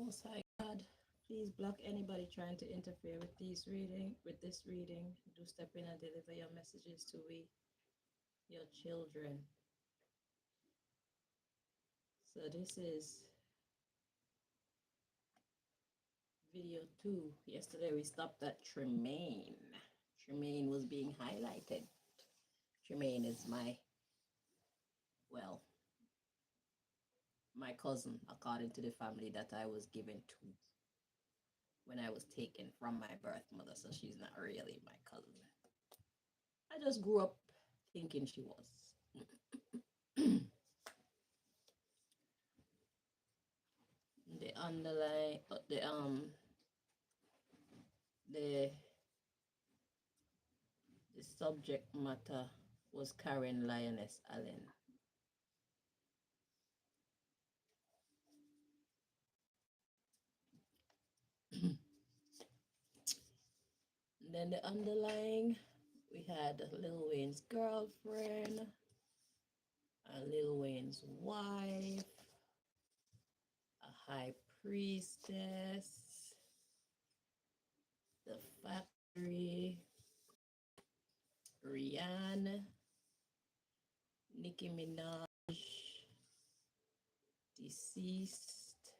Most High God, please block anybody trying to interfere with this reading. Do step in and deliver your messages to your children. So this is video 2. Yesterday we stopped at Tremaine. Tremaine was being highlighted. Tremaine is my cousin, according to the family that I was given to when I was taken from my birth mother. So she's not really my cousin. I just grew up thinking she was. The underlying, the subject matter was Karen Lioness Allen. Then the underlying, we had Lil Wayne's girlfriend, Lil Wayne's wife, a high priestess, the factory, Rihanna, Nicki Minaj, deceased,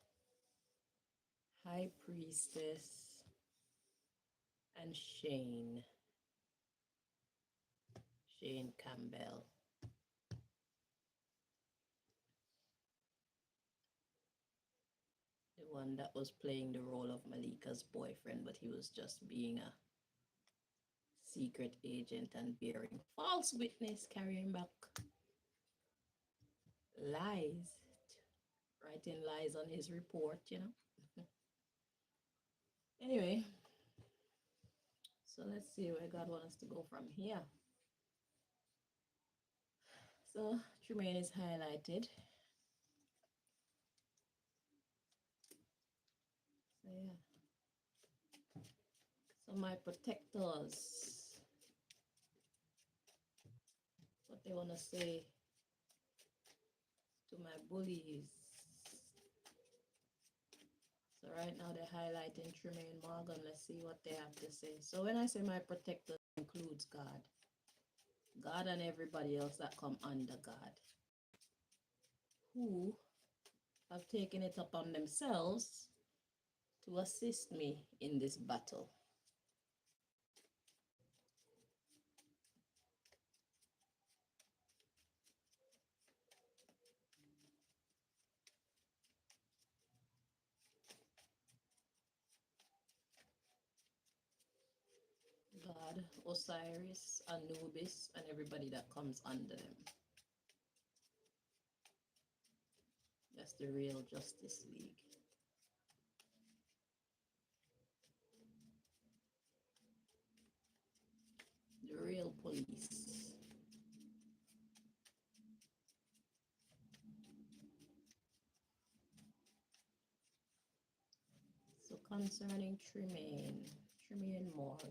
high priestess, and Shane Campbell. The one that was playing the role of Malika's boyfriend, but he was just being a secret agent and bearing false witness, carrying back lies, writing lies on his report, Anyway, so let's see where God wants us to go from here. So Tremaine is highlighted. So yeah. So my protectors, what they want to say to my bullies. So right now they're highlighting Tremaine Morgan. Let's see what they have to say. So when I say my protector, includes God and everybody else that come under God, who have taken it upon themselves to assist me in this battle. God, Osiris, Anubis, and everybody that comes under them. That's the real Justice League. The real police. So concerning Tremaine Morgan.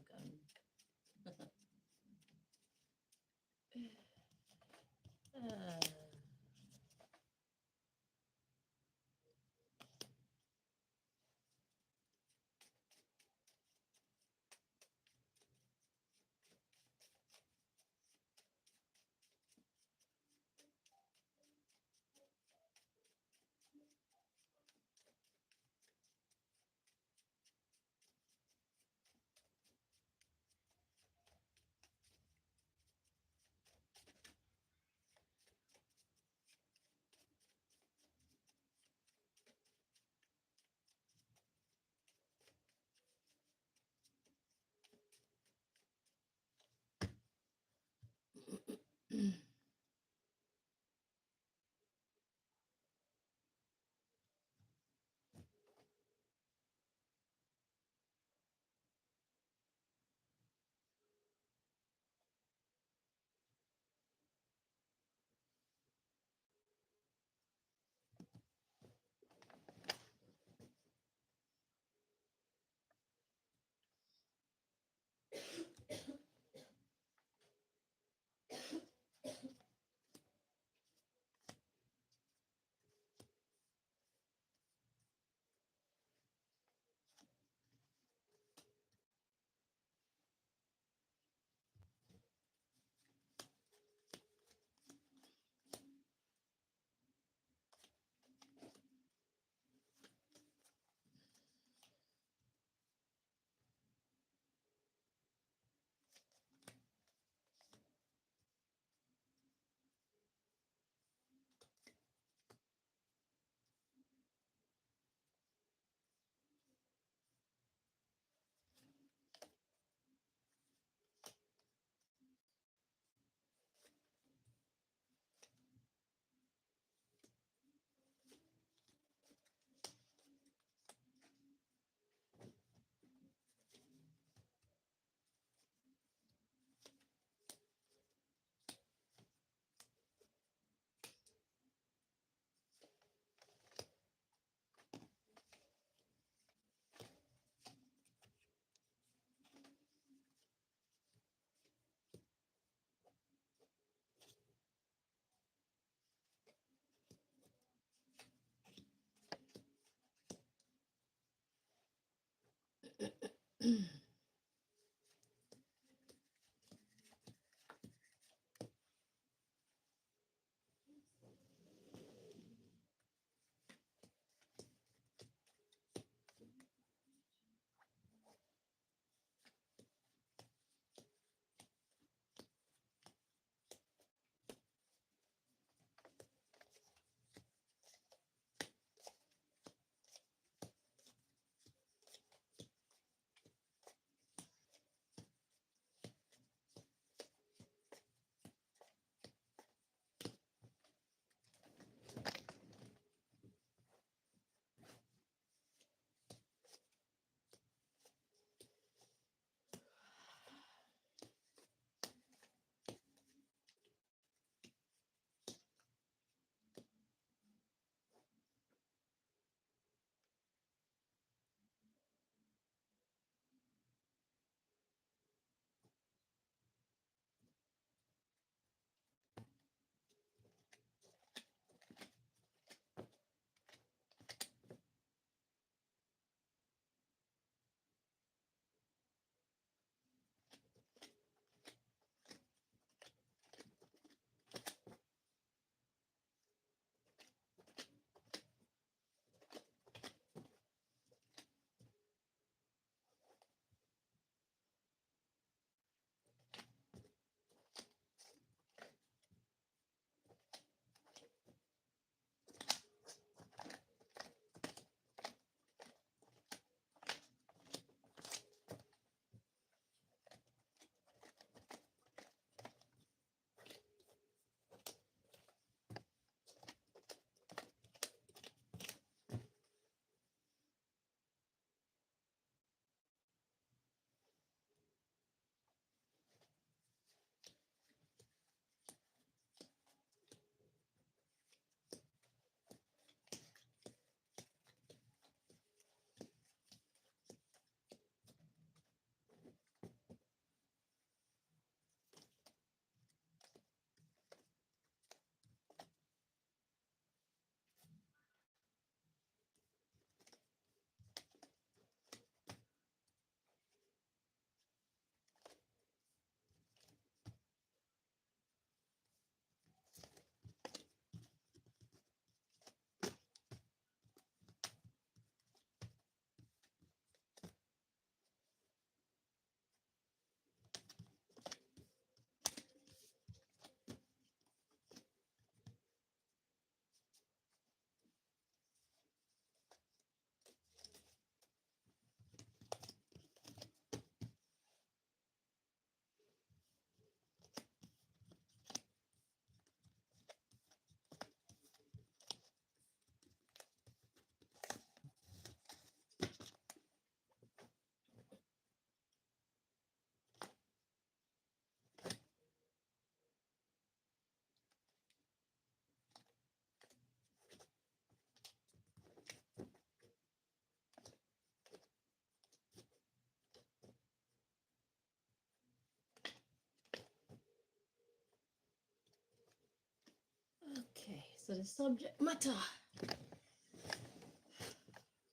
Okay, so the subject matter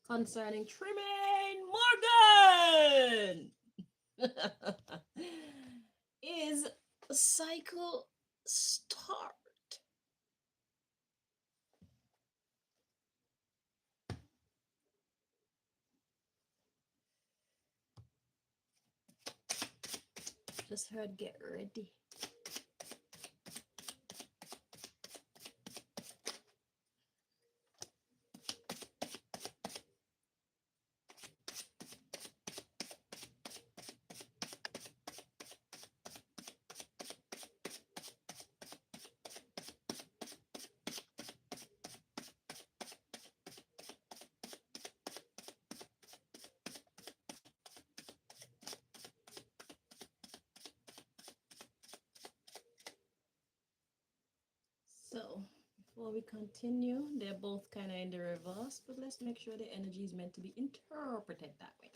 concerning Tremaine Morgan is a cycle start. Just heard get ready. So, before we continue, they're both kind of in the reverse, but let's make sure the energy is meant to be interpreted that way.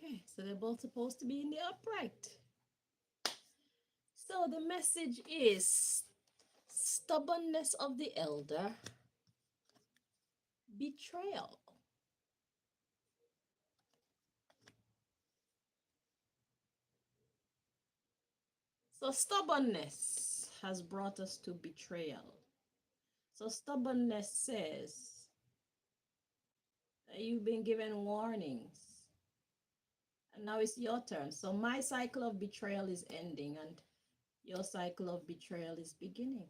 Okay, so they're both supposed to be in the upright. So the message is stubbornness of the elder, betrayal. So stubbornness has brought us to betrayal. So stubbornness says that you've been given warnings and now it's your turn. So my cycle of betrayal is ending and your cycle of betrayal is beginning.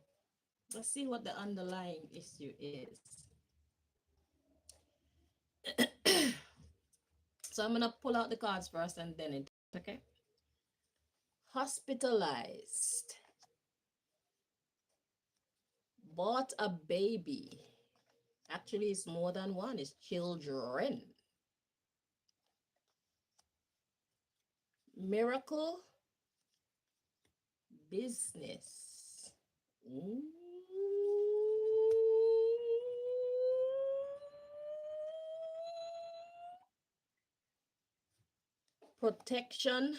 Let's see what the underlying issue is. So I'm going to pull out the cards first and then it, okay? Hospitalized. Bought a baby. Actually, it's more than one, it's children. Miracle business. Ooh. Protection,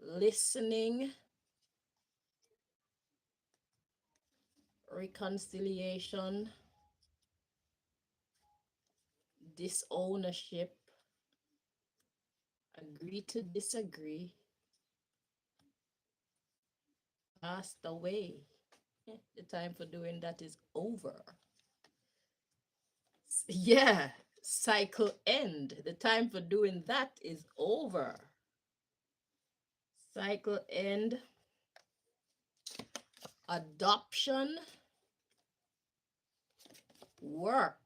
listening, reconciliation, disownership, agree to disagree, passed away. The time for doing that is over. Yeah, cycle end. The time for doing that is over. Cycle end. Adoption. Work.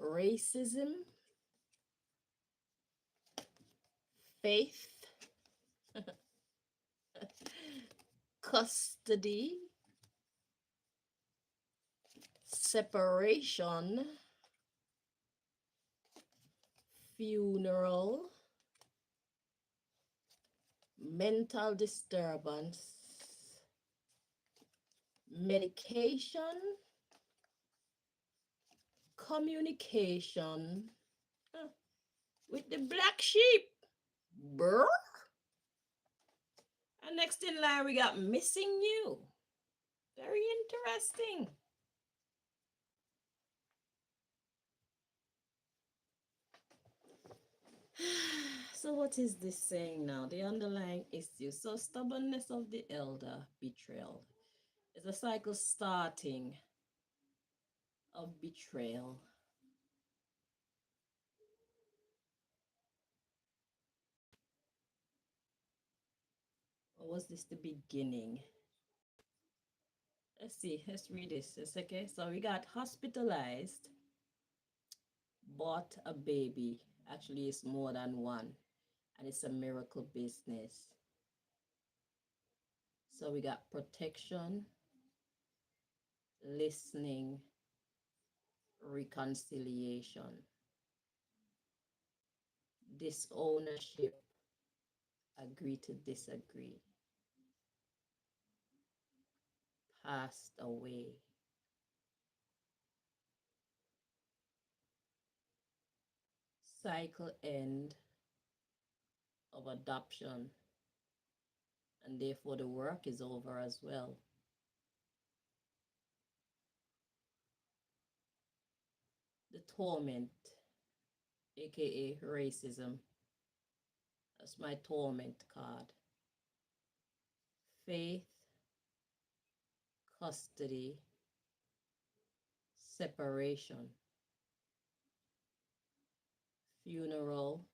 Racism. Faith. Custody. Separation. Funeral. Mental disturbance. Medication. Communication with the black sheep. Brr. And next in line, we got missing you. Very interesting. So what is this saying now? The underlying issue. So stubbornness of the elder, betrayal. It's a cycle starting of betrayal. Or was this the beginning? Let's see. Let's read this. It's okay. So we got hospitalized, bought a baby. Actually, it's more than one. And it's a miracle business. So we got protection, listening, reconciliation, disownership, agree to disagree, passed away. Cycle end of adoption, and therefore the work is over as well. The torment, aka racism. That's my torment card. Faith, custody, separation, funeral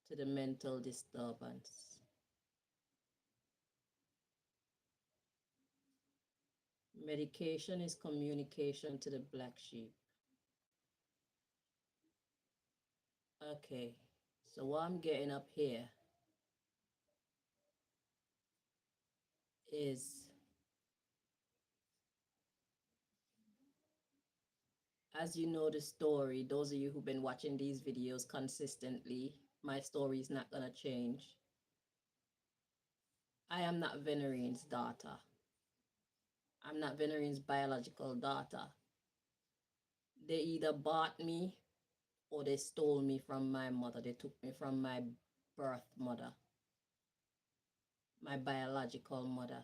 to the mental disturbance. Medication is communication to the black sheep. Okay, so what I'm getting up here is, as you know the story, those of you who've been watching these videos consistently, my story is not gonna change. I am not Venerine's daughter. I'm not Venerine's biological daughter. they either bought me or they stole me from my mother. They took me from my birth mother, my biological mother.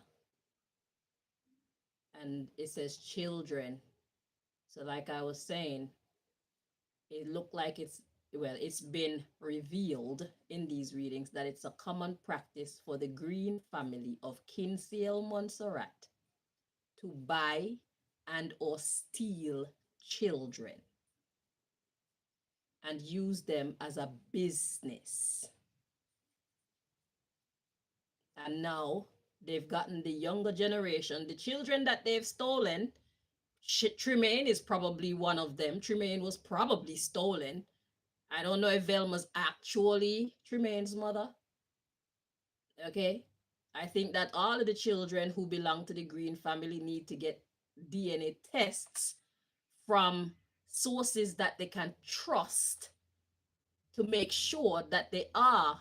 And it says children. So, like I was saying, it looked like it's been revealed in these readings that it's a common practice for the Green family of Kinsale Montserrat to buy and or steal children and use them as a business. And now they've gotten the younger generation, the children that they've stolen. Tremaine is probably one of them. Tremaine was probably stolen. I don't know if Velma's actually Tremaine's mother. Okay. I think that all of the children who belong to the Green family need to get DNA tests from sources that they can trust to make sure that they are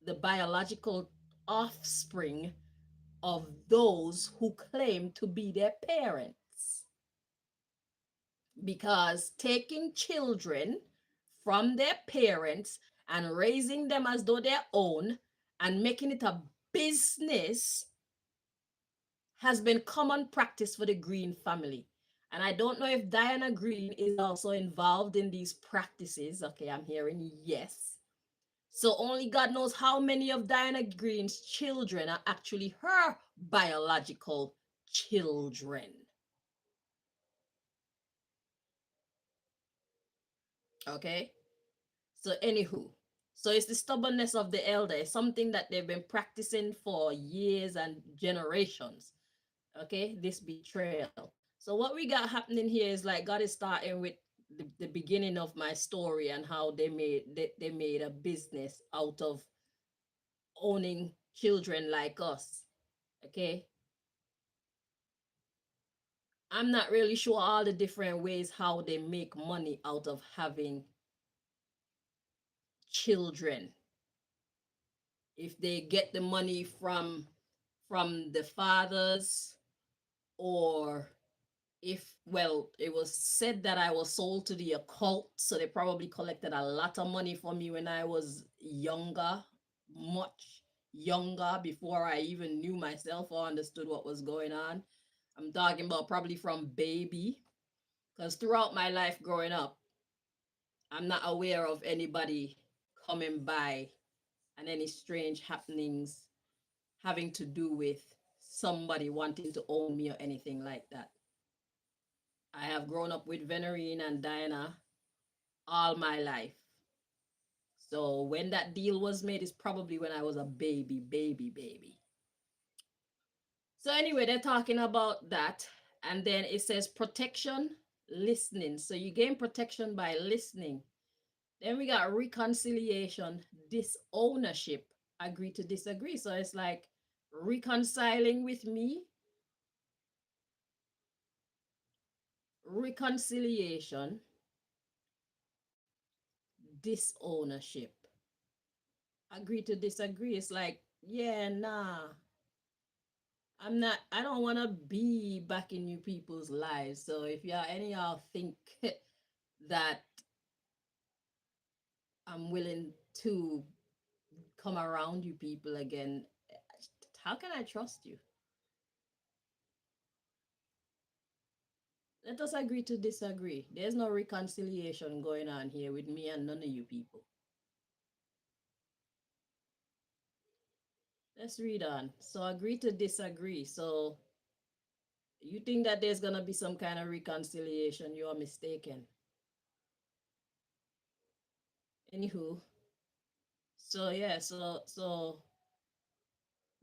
the biological offspring of those who claim to be their parents. Because taking children from their parents and raising them as though their own and making it a business has been common practice for the Green family. And I don't know if Diana Green is also involved in these practices. Okay, I'm hearing yes. So only God knows how many of Diana Green's children are actually her biological children. Okay? So anywho, so it's the stubbornness of the elder. It's something that they've been practicing for years and generations. Okay, this betrayal. So what we got happening here is like God is starting with the beginning of my story and how they made a business out of owning children like us. Okay, I'm not really sure all the different ways how they make money out of having children. If they get the money from the fathers, or if, well, it was said that I was sold to the occult, so they probably collected a lot of money from me when I was younger, much younger, before I even knew myself or understood what was going on. I'm talking about probably from baby, because throughout my life growing up, I'm not aware of anybody coming by and any strange happenings having to do with somebody wanting to own me or anything like that. I have grown up with Venerine and Diana all my life. So when that deal was made, it's probably when I was a baby. So anyway, they're talking about that. And then it says protection, listening. So you gain protection by listening. Then we got reconciliation, disownership, agree to disagree. So it's like reconciling with me, reconciliation, disownership, agree to disagree. It's like, yeah, nah, I don't want to be back in you people's lives. So if y'all, any of y'all think that I'm willing to come around you people again, how can I trust you? Let us agree to disagree. There's no reconciliation going on here with me and none of you people. Let's read on. So agree to disagree. So you think that there's going to be some kind of reconciliation? You are mistaken. Anywho, so yeah, so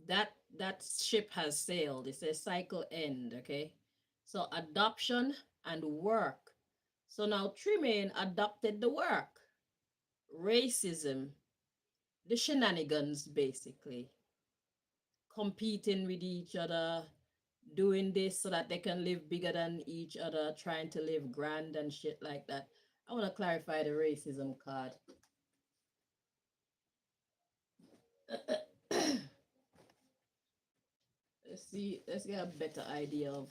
that ship has sailed. It says cycle end, okay? So adoption and work. So now Tremaine adopted the work. Racism, the shenanigans basically. Competing with each other, doing this so that they can live bigger than each other, trying to live grand and shit like that. I want to clarify the racism card. Let's see, let's get a better idea of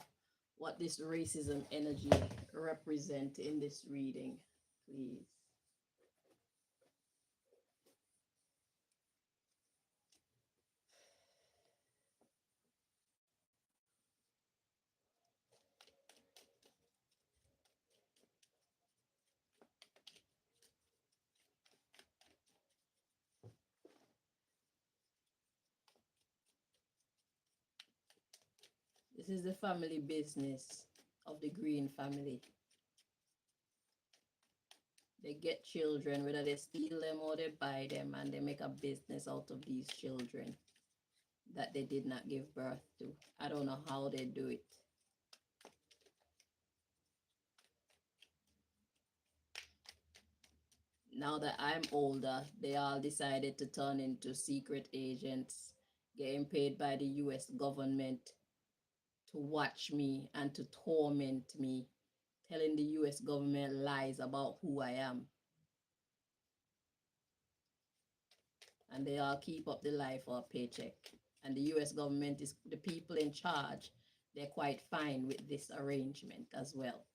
what this racism energy represent in this reading, please? This is the family business of the Green family. They get children, whether they steal them or they buy them, and they make a business out of these children that they did not give birth to. I don't know how they do it. Now that I'm older, they all decided to turn into secret agents, getting paid by the US government to watch me and to torment me, telling the US government lies about who I am. And they all keep up the lie for a paycheck. And the US government is the people in charge. They're quite fine with this arrangement as well.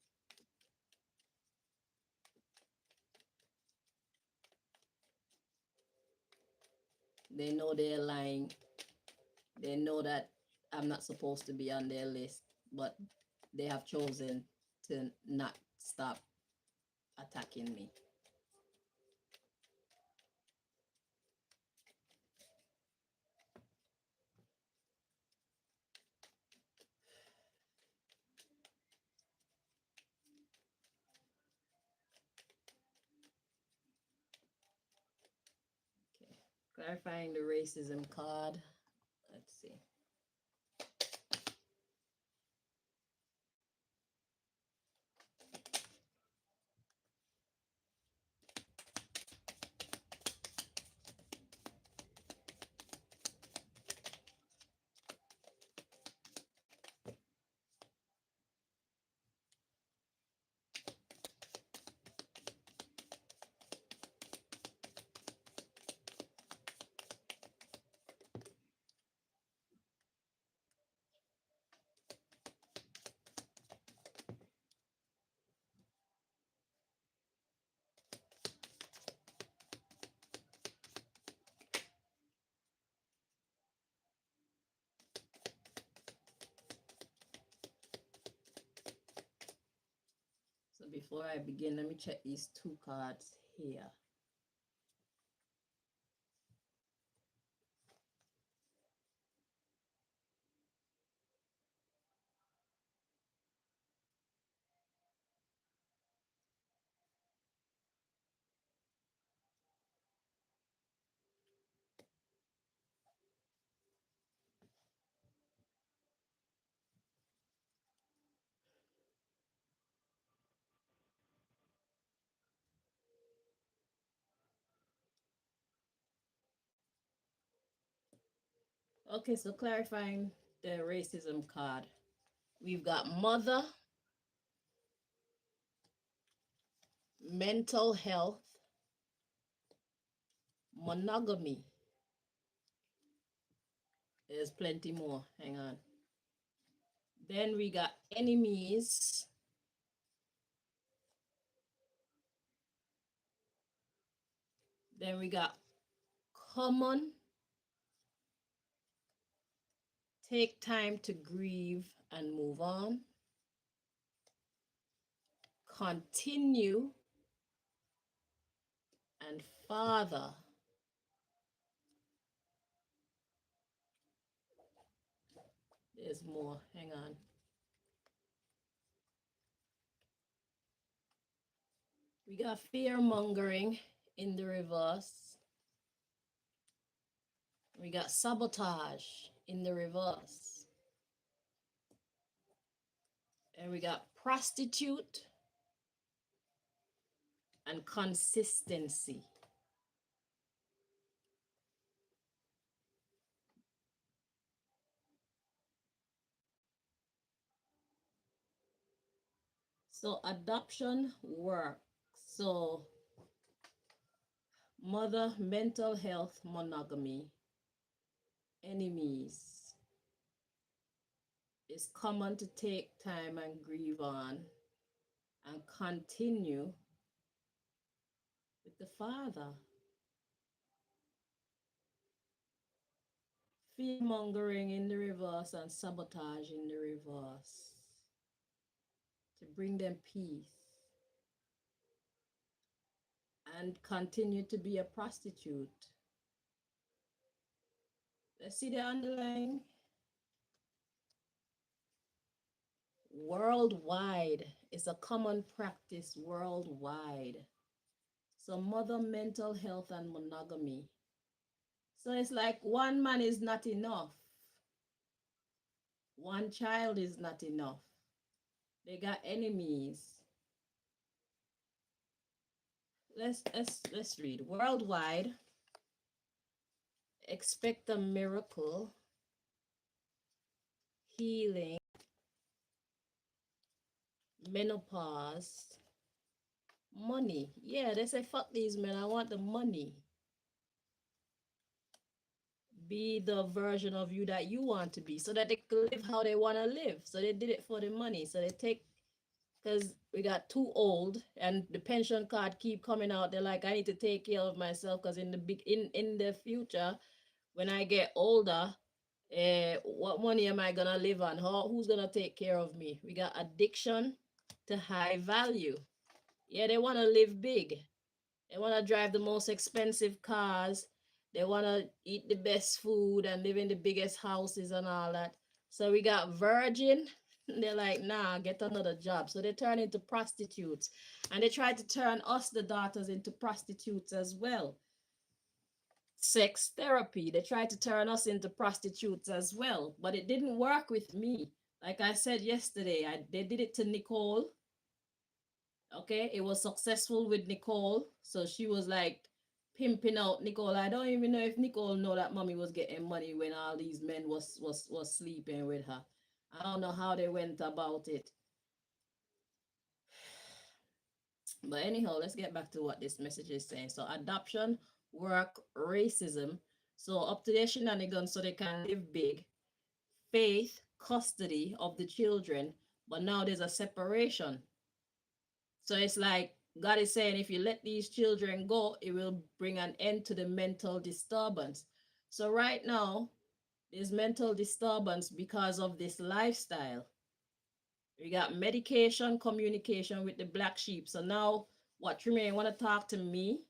They know they're lying. They know that I'm not supposed to be on their list, but they have chosen to not stop attacking me. Okay. Clarifying the racism card. Let's see. So before I begin, let me check these two cards here. Okay, so clarifying the racism card. We've got mother, mental health, monogamy. There's plenty more. Hang on. Then we got enemies. Then we got common. Take time to grieve and move on. Continue. And father. There's more. Hang on. We got fear mongering in the reverse. We got sabotage in the reverse. And we got prostitute and consistency. So adoption works. So mother, mental health, monogamy, enemies. It's common to take time and grieve on. and continue with the father. Fear mongering in the reverse and sabotage in the reverse to bring them peace and continue to be a prostitute. Let's see the underlying. Worldwide. It's a common practice worldwide. So mother mental health and monogamy. So it's like one man is not enough. One child is not enough. They got enemies. Let's read. Worldwide, expect a miracle, healing, menopause, money. Yeah, they say fuck these men. I want the money. Be the version of you that you want to be, so that they can live how they want to live. So they did it for the money. So they take, because we got too old and the pension card keep coming out. They're like, I need to take care of myself because in the future, when I get older, what money am I gonna live on? Who's gonna take care of me? We got addiction to high value. Yeah, they want to live big. They want to drive the most expensive cars. They want to eat the best food and live in the biggest houses and all that. So we got virgin. They're like, nah, get another job. So they turn into prostitutes. And they try to turn us, the daughters, into prostitutes as well. Sex therapy. They try to turn us into prostitutes as well. But it didn't work with me. Like I said yesterday, they did it to Nicole. Okay, it was successful with Nicole. So she was like pimping out Nicole. I don't even know if Nicole know that mommy was getting money when all these men was sleeping with her. I don't know how they went about it. But anyhow, let's get back to what this message is saying. So adoption, work, racism. So up to their shenanigans so they can live big. Faith, custody of the children. But now there's a separation. So it's like God is saying, if you let these children go, it will bring an end to the mental disturbance. So right now, there's mental disturbance because of this lifestyle. We got medication, communication with the black sheep. So now, what Tremaine want to talk to me?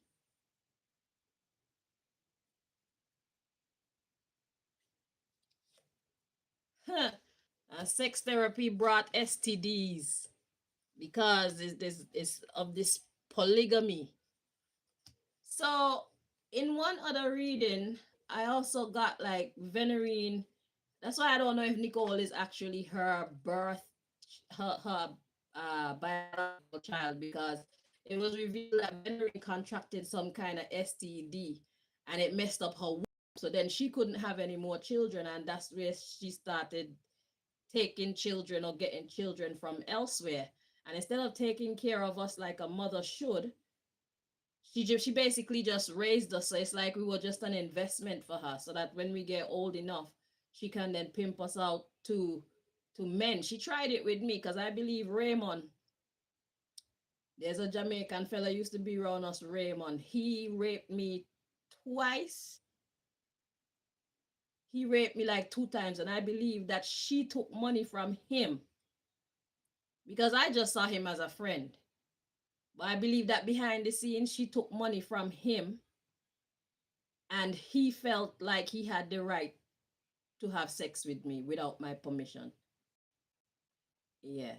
Huh. Sex therapy brought STDs because it's of this polygamy. So in one other reading, I also got like venereal. That's why I don't know if Nicole is actually her birth, her biological child, because it was revealed that venereal contracted some kind of STD and it messed up her womb. So then she couldn't have any more children, and that's where she started taking children or getting children from elsewhere. And instead of taking care of us like a mother should, she basically just raised us. So it's like we were just an investment for her, so that when we get old enough, she can then pimp us out to men. She tried it with me because I believe Raymond, there's a Jamaican fella used to be around us, Raymond. He raped me twice. He raped me like 2 times, and I believe that she took money from him because I just saw him as a friend. But I believe that behind the scenes, she took money from him, and he felt like he had the right to have sex with me without my permission. Yeah.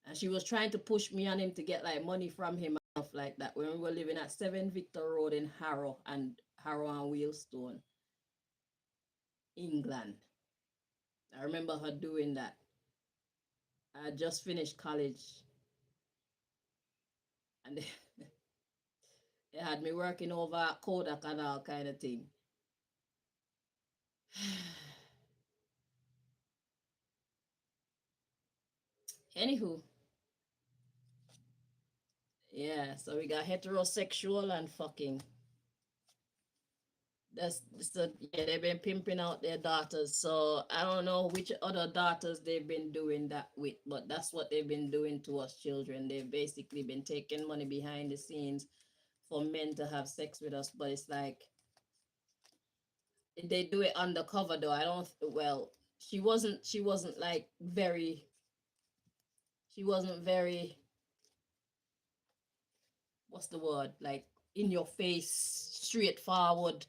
And she was trying to push me on him to get like money from him and stuff like that when we were living at 7 Victor Road in Harrow and Wheelstone, England. I remember her doing that. I just finished college and they had me working over at Kodak and all kind of thing. Anywho, yeah, so we got heterosexual and fucking. So yeah, they've been pimping out their daughters. So I don't know which other daughters they've been doing that with, but that's what they've been doing to us children. They've basically been taking money behind the scenes for men to have sex with us. But it's like they do it undercover though. I don't well, she wasn't like very she wasn't very what's the word? Like in your face, straightforward.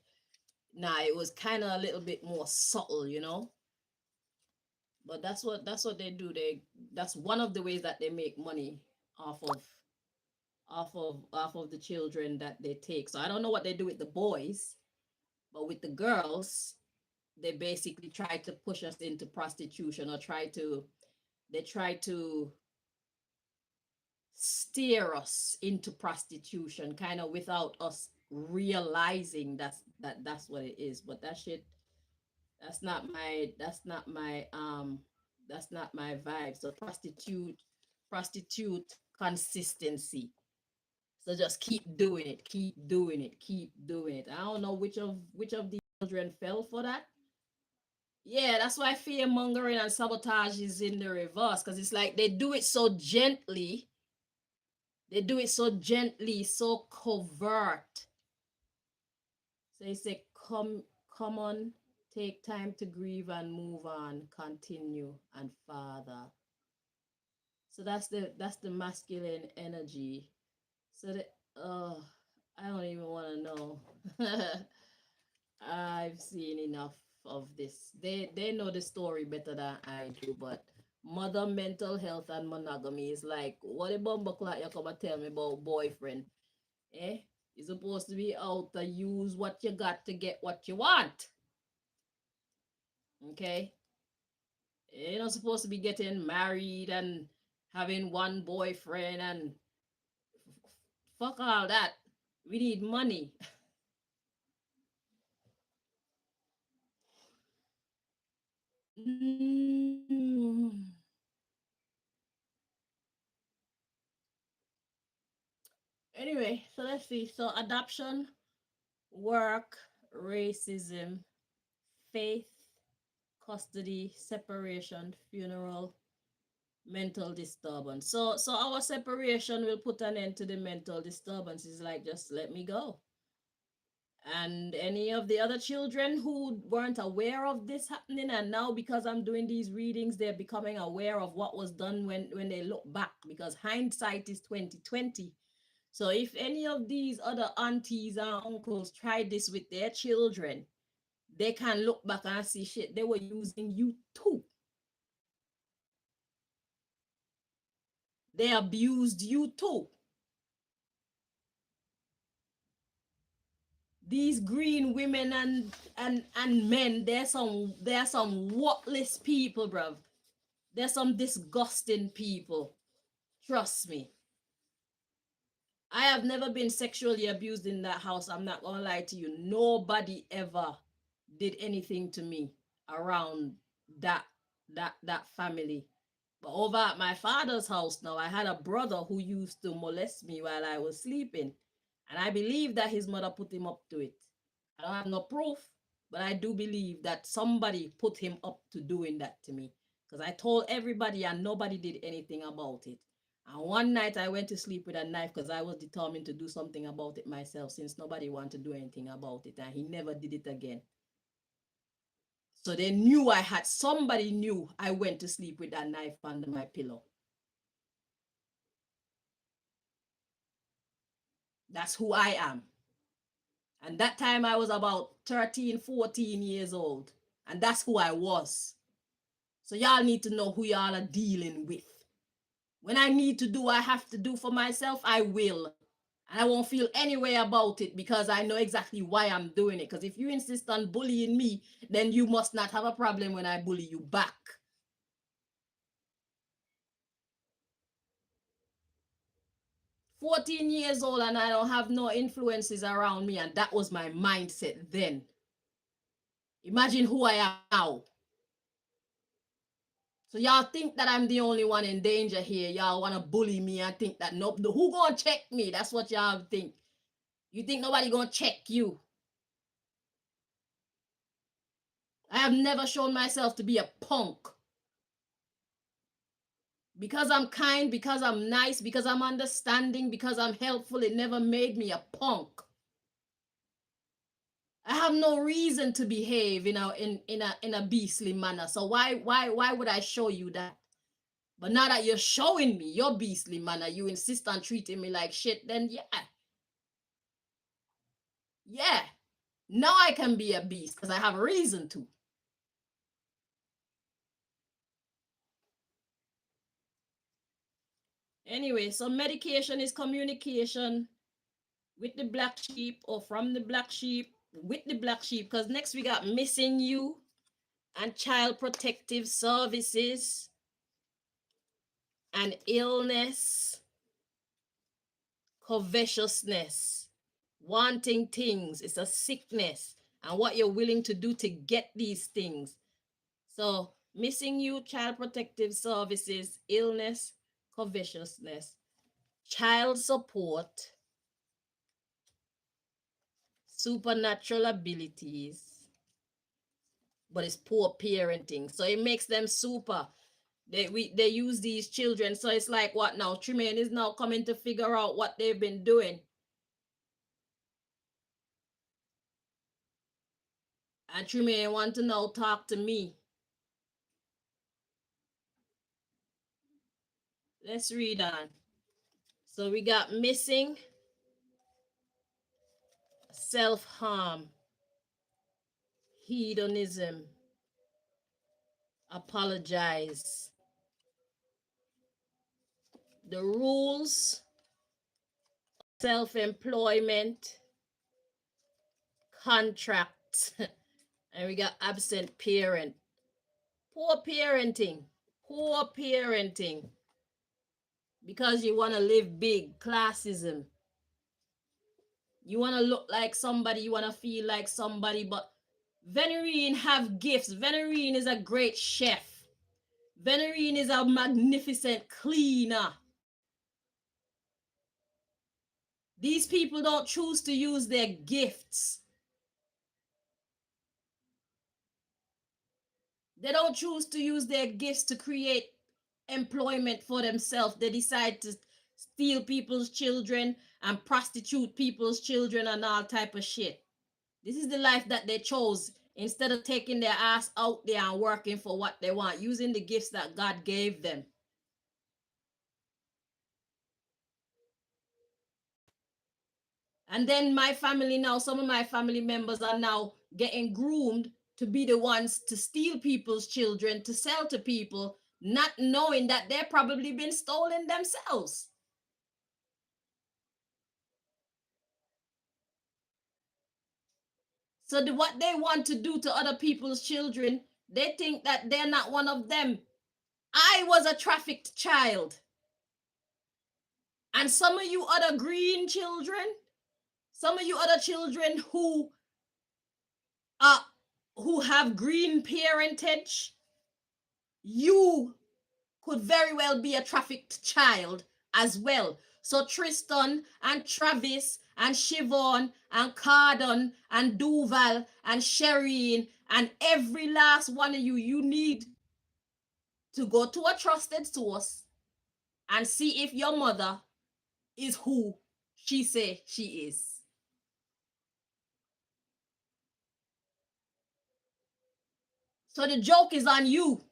Nah, it was kind of a little bit more subtle, you know. But that's what they do. That's one of the ways that they make money off of off of the children that they take. So I don't know what they do with the boys, but with the girls, they basically try to push us into prostitution or try to steer us into prostitution kind of without us realizing that's what it is. But that shit, that's not my vibe. So prostitute consistency. So just keep doing it, keep doing it, keep doing it. I don't know which of the children fell for that. Yeah, that's why fear mongering and sabotage is in the reverse, because it's like they do it so gently. They do it so gently, so covert. So they say, come on, take time to grieve and move on, continue and father. So that's the masculine energy. So that I don't even want to know. I've seen enough of this. They know the story better than I do, but mother mental health and monogamy is like what a bumble clock you come and tell me about boyfriend. Eh? You're supposed to be out to use what you got to get what you want. Okay? You're not supposed to be getting married and having one boyfriend and fuck all that. We need money. Mm. Anyway, so let's see. So adoption, work, racism, faith, custody, separation, funeral, mental disturbance. So our separation will put an end to the mental disturbances. Like just let me go. And any of the other children who weren't aware of this happening, and now because I'm doing these readings, they're becoming aware of what was done when they look back, because hindsight is 2020. So if any of these other aunties and uncles tried this with their children, they can look back and see shit. They were using you too. They abused you too. These green women and men, they're some worthless people, bruv. They're some disgusting people. Trust me. I have never been sexually abused in that house. I'm not gonna lie to you. Nobody ever did anything to me around that that family. But over at my father's house now, I had a brother who used to molest me while I was sleeping. And I believe that his mother put him up to it. I don't have no proof, but I do believe that somebody put him up to doing that to me. Because I told everybody and nobody did anything about it. And one night I went to sleep with a knife because I was determined to do something about it myself, since nobody wanted to do anything about it. And he never did it again. So they knew somebody knew I went to sleep with that knife under my pillow. That's who I am. And that time I was about 13, 14 years old. And that's who I was. So y'all need to know who y'all are dealing with. When I need to do, I have to do for myself, I will. And I won't feel any way about it because I know exactly why I'm doing it. Because if you insist on bullying me, then you must not have a problem when I bully you back. 14 years old and I don't have no influences around me, and that was my mindset then. Imagine who I am now. So y'all think that I'm the only one in danger here. Y'all want to bully me and think that no, who gonna check me? That's what y'all think. You think nobody gonna check you? I have never shown myself to be a punk. Because I'm kind, because I'm nice, because I'm understanding, because I'm helpful, it never made me a punk. I have no reason to behave in a beastly manner. So why would I show you that? But now that you're showing me your beastly manner, you insist on treating me like shit, then yeah. Yeah. Now I can be a beast because I have a reason to. Anyway, so medication is communication with the black sheep or from the black sheep with the black sheep, because next we got missing you and child protective services and illness, covetousness, wanting things. It's a sickness and what you're willing to do to get these things. So missing you, child protective services, illness, covetousness, child support, supernatural abilities, but it's poor parenting. So it makes them super. They use these children. So it's like what now? Tremaine is now coming to figure out what they've been doing. And Tremaine want to now talk to me. Let's read on. So we got missing, self-harm, hedonism, apologize. The rules, self-employment, contract, and we got absent parent. Poor parenting. Poor parenting. Because you want to live big, classism. You want to look like somebody, you want to feel like somebody, but Venerine have gifts. Venerine is a great chef. Venerine is a magnificent cleaner. These people don't choose to use their gifts. They don't choose to use their gifts to create employment for themselves. They decide to steal people's children and prostitute people's children and all type of shit. This is the life that they chose instead of taking their ass out there and working for what they want, using the gifts that God gave them. And then my family now, some of my family members are now getting groomed to be the ones to steal people's children, to sell to people, not knowing that they're probably been stolen themselves. So what they want to do to other people's children, they think that they're not one of them. I was a trafficked child. And some of you other green children, some of you other children who have green parentage, you could very well be a trafficked child as well. So Tristan and Travis and Siobhan and Cardon and Duval and Shireen and every last one of you, you need to go to a trusted source and see if your mother is who she say she is. So the joke is on you.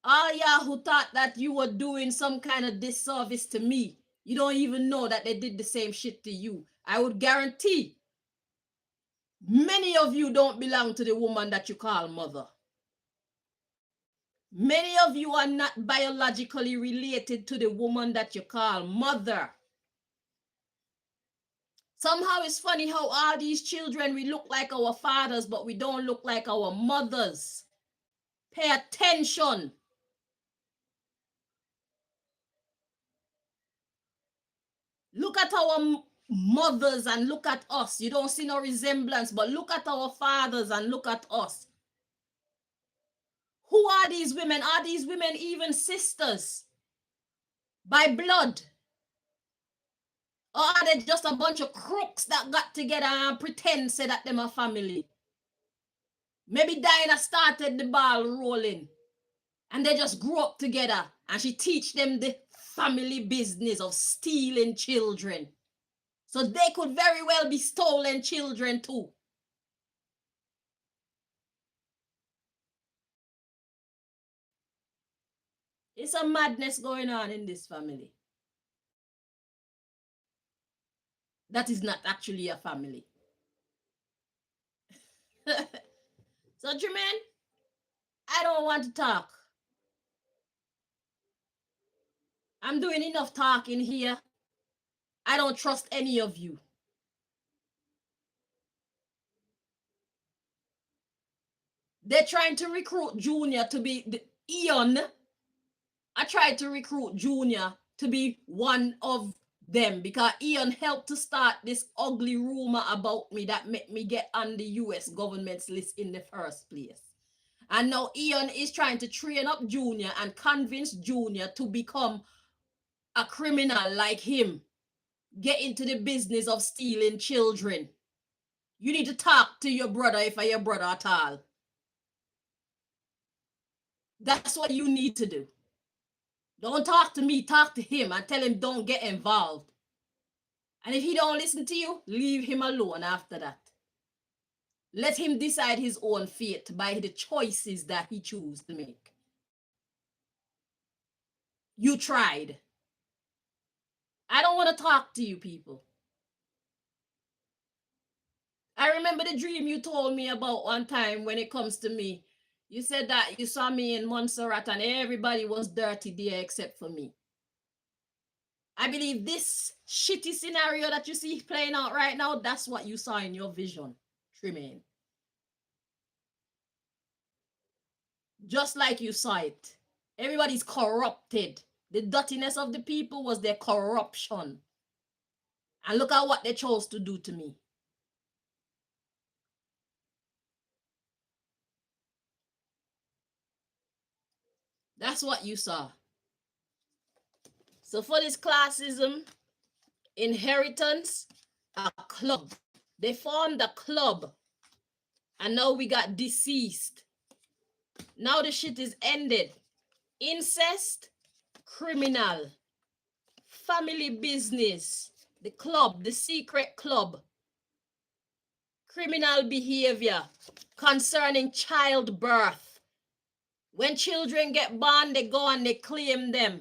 All y'all who thought that you were doing some kind of disservice to me, you don't even know that they did the same shit to you. I would guarantee many of you don't belong to the woman that you call mother. Many of you are not biologically related to the woman that you call mother. Somehow it's funny how all these children, we look like our fathers, but we don't look like our mothers. Pay attention. Look at our mothers and look at us. You don't see no resemblance, but look at our fathers and look at us. Who are these women? Are these women even sisters by blood? Or are they just a bunch of crooks that got together and pretend say that them a family? Maybe Dinah started the ball rolling and they just grew up together and she teach them the family business of stealing children. So they could very well be stolen children too. It's a madness going on in this family. That is not actually a family. So, Tremaine, I don't want to talk. I'm doing enough talking here. I don't trust any of you. They're trying to recruit Junior to be the Ian. I tried to recruit Junior to be one of them because Ian helped to start this ugly rumor about me that made me get on the US government's list in the first place. And now Ian is trying to train up Junior and convince Junior to become a criminal like him, get into the business of stealing children. You need to talk to your brother if you're your brother at all. That's what you need to do. Don't talk to me, talk to him and tell him don't get involved. And if he don't listen to you, leave him alone after that. Let him decide his own fate by the choices that he chooses to make. You tried. I don't want to talk to you people. I remember the dream you told me about one time when it comes to me. You said that you saw me in Montserrat and everybody was dirty there except for me. I believe this shitty scenario that you see playing out right now, that's what you saw in your vision, Tremaine. Just like you saw it. Everybody's corrupted. The dirtiness of the people was their corruption. And look at what they chose to do to me. That's what you saw. So for this classism, inheritance, a club. They formed a club. And now we got deceased. Now the shit is ended. Incest, criminal. Family business. The club, the secret club. Criminal behavior concerning childbirth. When children get born, they go and they claim them.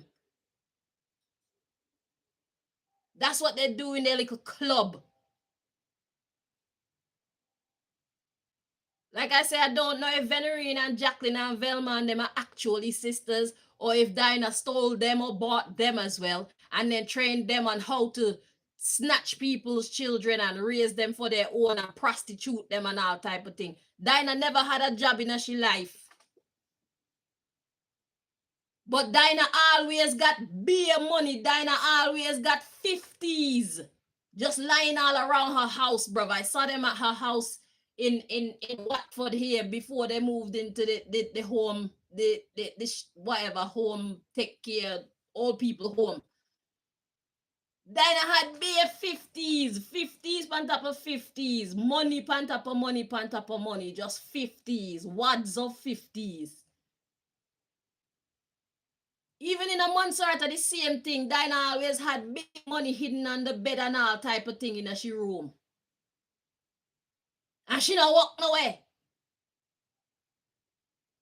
That's what they do in their little club. Like I said, I don't know if Venerine and Jacqueline and Velma and them are actually sisters, or if Dinah stole them or bought them as well, and then trained them on how to snatch people's children and raise them for their own and prostitute them and all type of thing. Dinah never had a job in her life. But Dinah always got beer money. Dinah always got 50s just lying all around her house, bruv. I saw them at her house in Watford here before they moved into the home, the whatever home, take care, old people home. Dinah had beer 50s pan top of 50s, money pan top of money pan top of money, just 50s, wads of 50s. Even in a Montserrat, the same thing. Dinah always had big money hidden under bed and all type of thing in her room. And she don't walk nowhere.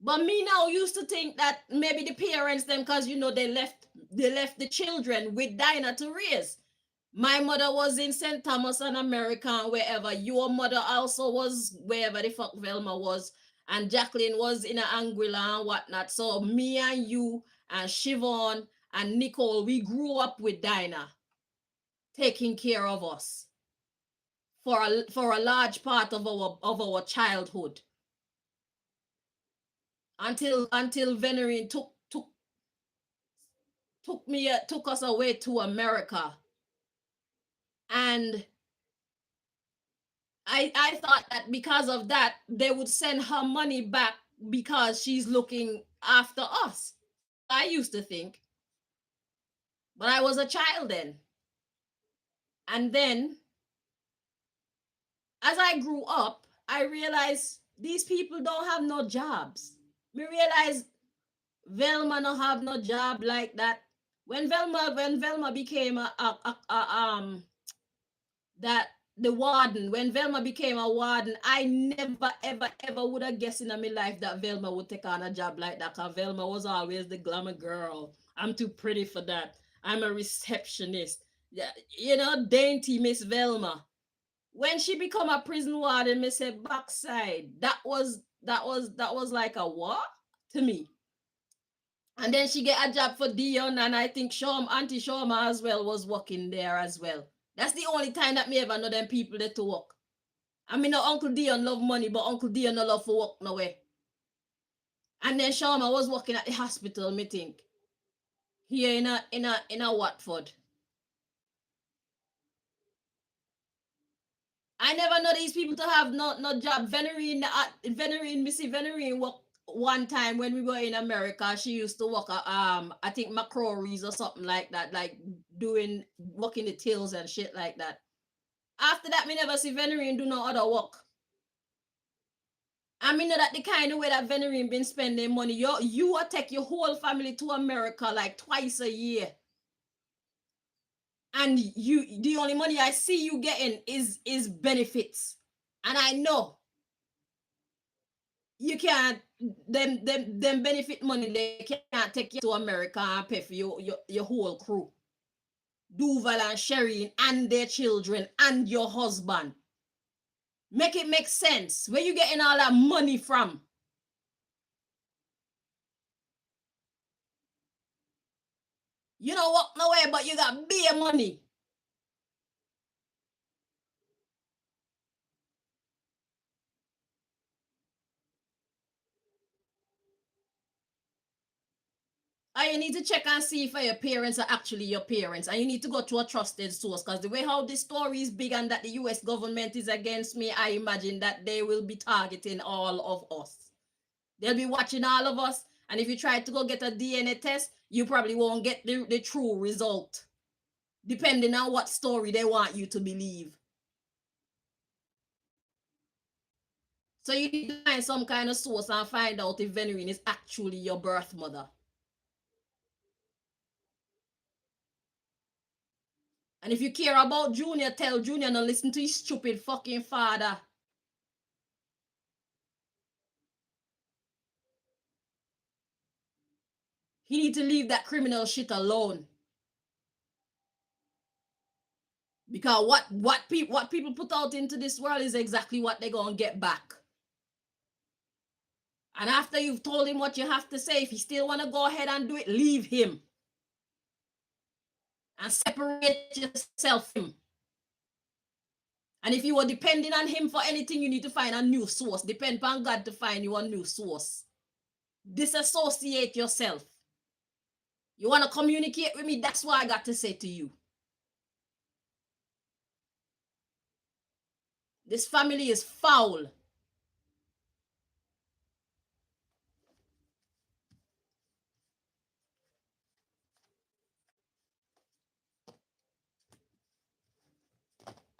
But me now used to think that maybe the parents them, because you know they left the children with Dinah to raise. My mother was in St. Thomas and America and wherever. Your mother also was wherever the fuck Velma was. And Jacqueline was in Anguilla and whatnot. So me and you and Siobhan and Nicole, we grew up with Dinah taking care of us for a large part of our childhood. Until Venerine took us away to America. And I thought that because of that, they would send her money back because she's looking after us. I used to think. But I was a child then. And then, as I grew up, I realized these people don't have no jobs. Me realize Velma don't have no job like that. When Velma became that the warden, when Velma became a warden, I never ever ever would have guessed in my life that Velma would take on a job like that. Cause Velma was always the glamour girl. I'm too pretty for that. I'm a receptionist. Yeah, you know, dainty Miss Velma. When she become a prison warden, me say backside. That was like a what to me. And then she get a job for Dion, and I think Auntie Shoma as well was working there as well. That's the only time that me ever know them people there to work. I mean, no Uncle Dion love money, but Uncle Dion no love for work no way. And then Shoma was working at the hospital, me think, here in a Watford. I never know these people to have no job. Missy Venerine work one time when we were in America. She used to work at I think McCrory's or something like that, like working the tills and shit like that. After that, me never see Venerine do no other work. I mean that the kind of way that Venerine been spending money, you will take your whole family to America like twice a year. And the only money I see you getting is benefits. And I know you can't them benefit money, they can't take you to America and pay for your whole crew. Duval and Shereen and their children and your husband. Make it make sense. Where you getting all that money from? You don't walk nowhere, but you got beer money. And you need to check and see if your parents are actually your parents. And you need to go to a trusted source. Because the way how this story is big and that the US government is against me, I imagine that they will be targeting all of us. They'll be watching all of us. And if you try to go get a DNA test, you probably won't get the true result, depending on what story they want you to believe. So you need to find some kind of source and find out if Venerine is actually your birth mother. And if you care about Junior, tell Junior not listen to his stupid fucking father. He need to leave that criminal shit alone. Because what people put out into this world is exactly what they're gonna get back. And after you've told him what you have to say, if he still wanna go ahead and do it, leave him. And separate yourself from him. And if you were depending on him for anything, you need to find a new source. Depend on God to find you a new source. Disassociate yourself. You want to communicate with me? That's what I got to say to you. This family is foul.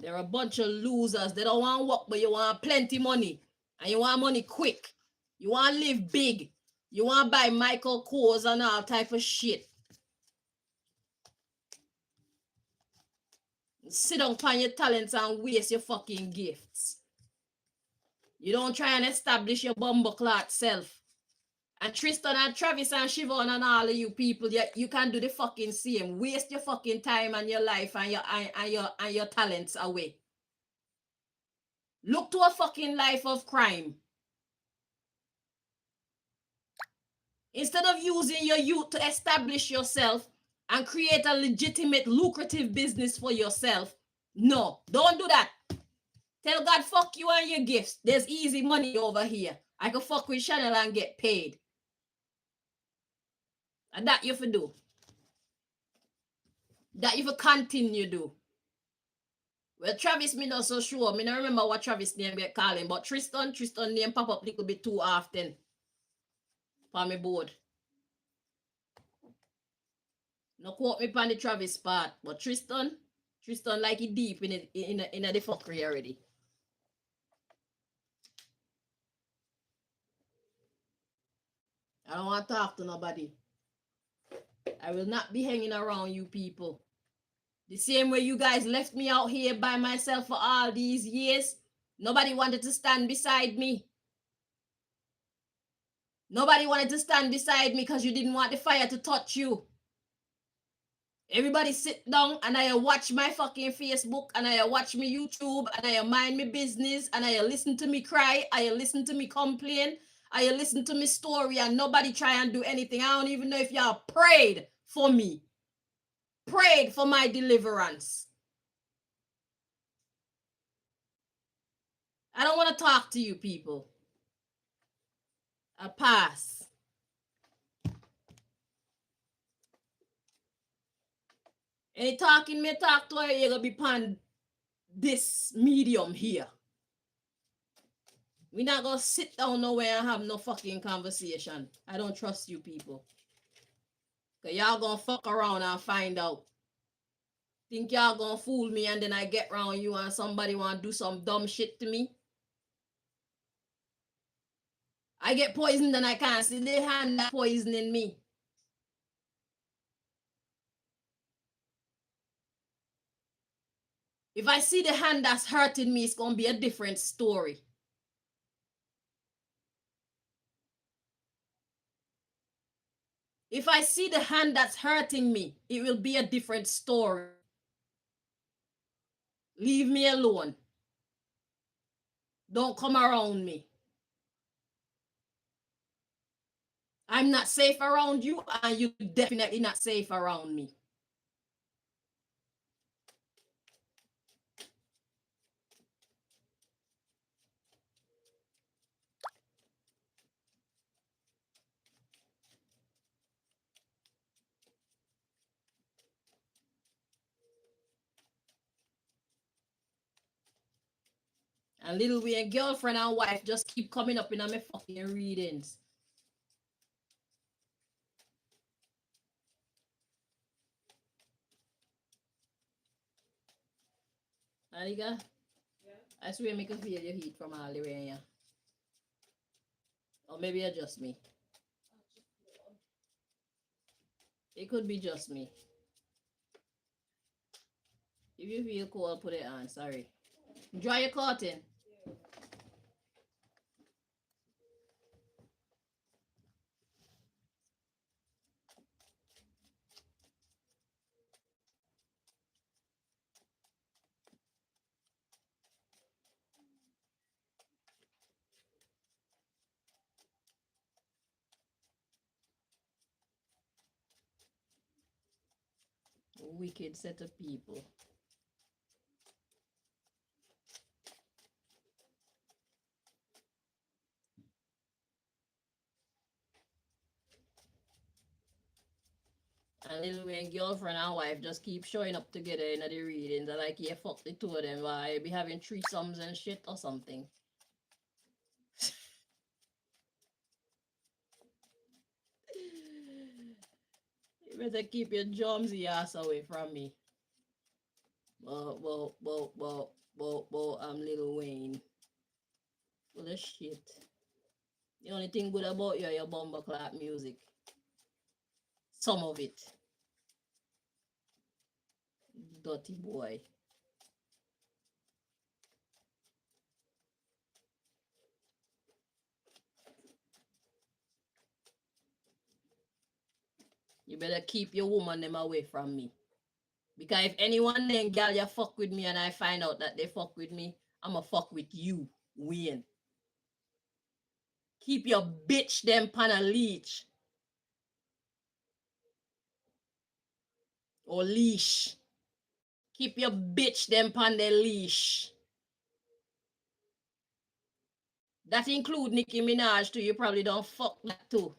They're a bunch of losers. They don't want work, but you want plenty money. And you want money quick. You want to live big. You want to buy Michael Kors and all type of shit. Sit down on your talents and waste your fucking gifts. You don't try and establish your bumbleclot self. And Tristan and Travis and Siobhan and all of you people, you can do the fucking same. Waste your fucking time and your life and your talents away. Look to a fucking life of crime. Instead of using your youth to establish yourself and create a legitimate, lucrative business for yourself, no, don't do that. Tell God, fuck you and your gifts. There's easy money over here. I can fuck with Chanel and get paid. And that you for do. That you for continue do. Well, Travis, me not so sure. Me not remember what Travis name get calling, but Tristan name pop up a little bit too often for me board. No quote me on the Travis part, but Tristan Tristan like he deep in it in the fuckery already. I don't want to talk to nobody. I will not be hanging around you people. The same way you guys left me out here by myself for all these years. Nobody wanted to stand beside me. Nobody wanted to stand beside me because you didn't want the fire to touch you. Everybody sit down and I watch my fucking Facebook and I watch me YouTube and I mind me business and I listen to me cry. I listen to me complain. I listen to me story and nobody try and do anything. I don't even know if y'all prayed for me. Prayed for my deliverance. I don't want to talk to you people. I pass. Any talking me talk to her, you're gonna be pan this medium here. We're not gonna sit down nowhere and have no fucking conversation. I don't trust you people. Cause y'all gonna fuck around and find out. Think y'all gonna fool me and then I get round you and somebody wanna do some dumb shit to me? I get poisoned and I can't see the hand that poisoning me. If I see the hand that's hurting me, it's gonna be a different story. If I see the hand that's hurting me, it will be a different story. Leave me alone. Don't come around me. I'm not safe around you, and you're definitely not safe around me. And Little Wayne girlfriend and wife just keep coming up in my fucking readings. Aliga? Yeah. I swear make you feel your heat from all the way here. Or maybe it's just me. It could be just me. If you feel cold, put it on. Sorry. Dry your cotton. Wicked set of people. And Little Wayne girlfriend and wife just keep showing up together in the readings. Like, yeah, fuck the two of them. Why be having threesomes and shit or something? You better keep your Jomsy ass away from me. Well, I'm Little Wayne. Full of shit. The only thing good about you are your bumbleclap music. Some of it. Dirty boy. You better keep your woman them away from me. Because if anyone then girl you fuck with me and I find out that they fuck with me, I'ma fuck with you, Wayne. Keep your bitch them pan a leash. Or leash. Keep your bitch them pan the leash. That include Nicki Minaj too. You probably don't fuck that too.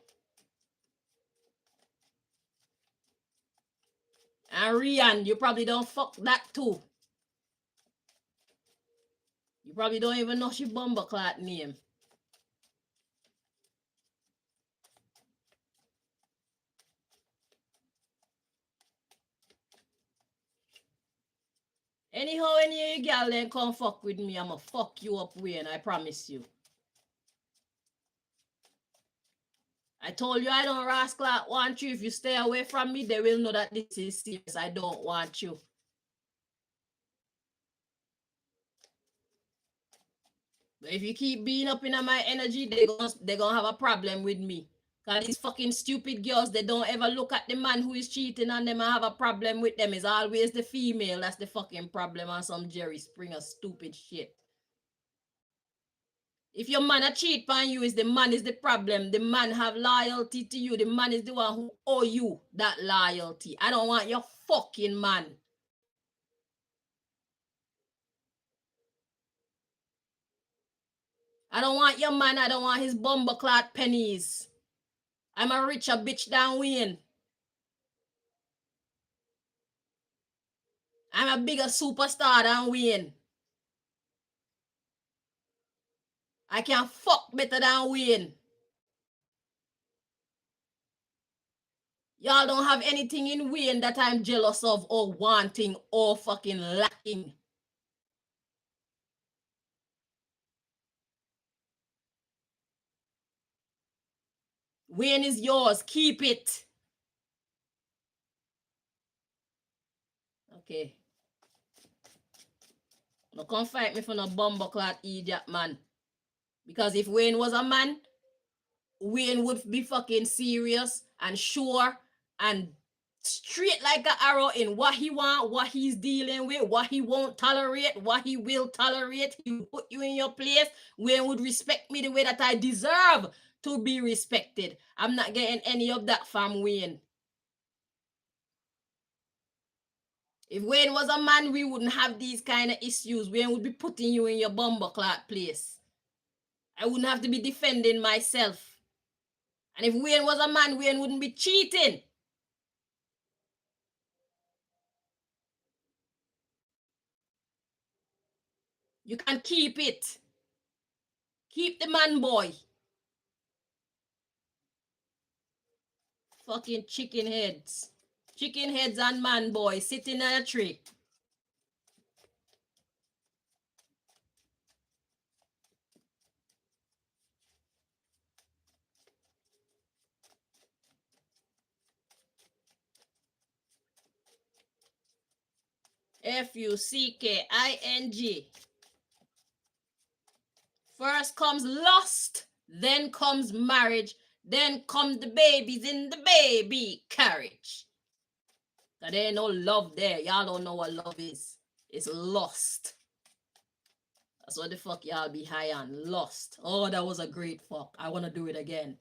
And Rian, you probably don't fuck that too. You probably don't even know she bumbleclot name. Anyhow, any of you girl then come fuck with me, I'ma fuck you up, Wayne. I promise you. I told you I don't rascal want you. If you stay away from me, they will know that this is serious. I don't want you. But if you keep being up in my energy, they're gonna have a problem with me. Cause these fucking stupid girls, they don't ever look at the man who is cheating on them and have a problem with them. It's always the female that's the fucking problem on some Jerry Springer stupid shit. If your man a cheat on you, is the man is the problem. The man have loyalty to you. The man is the one who owe you that loyalty. I don't want your fucking man. I don't want your man. I don't want his bumbleclad pennies. I'm a richer bitch than Wayne. I'm a bigger superstar than Wayne. I can fuck better than Wayne. Y'all don't have anything in Wayne that I'm jealous of or wanting or fucking lacking. Wayne is yours. Keep it. Okay. No come fight me for no bumbleclad idiot, man. Because if Wayne was a man, Wayne would be fucking serious and sure and straight like an arrow in what he want, what he's dealing with, what he won't tolerate, what he will tolerate. He will put you in your place. Wayne would respect me the way that I deserve to be respected. I'm not getting any of that from Wayne. If Wayne was a man, we wouldn't have these kind of issues. Wayne would be putting you in your bumbleclad place. I wouldn't have to be defending myself. And if Wayne was a man, Wayne wouldn't be cheating. You can keep it. Keep the man boy. Fucking chicken heads. Chicken heads and man boy sitting on a tree. Fucking. First comes lust, then comes marriage, then come the babies in the baby carriage. There ain't no love there. Y'all don't know what love is. It's lust. That's what the fuck y'all be high on. Lust. Oh, that was a great fuck. I want to do it again.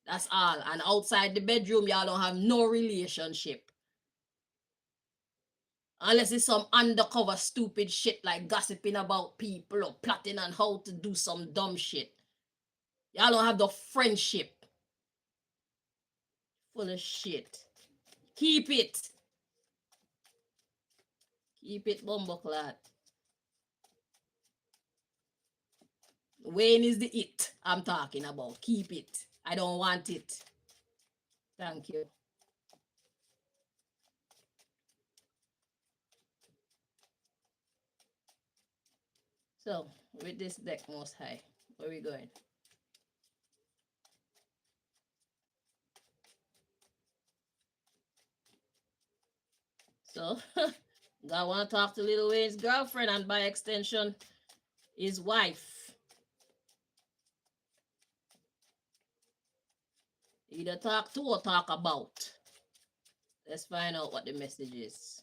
That's all. And outside the bedroom, y'all don't have no relationship. Unless it's some undercover stupid shit like gossiping about people or plotting on how to do some dumb shit. Y'all don't have the friendship. Full of shit. Keep it. Keep it, bumbleclad. Wayne is the it I'm talking about. Keep it. I don't want it. Thank you. So, with this deck most high, where we going? So, God want to talk to Lil Wayne's girlfriend and by extension, his wife. Either talk to or talk about. Let's find out what the message is.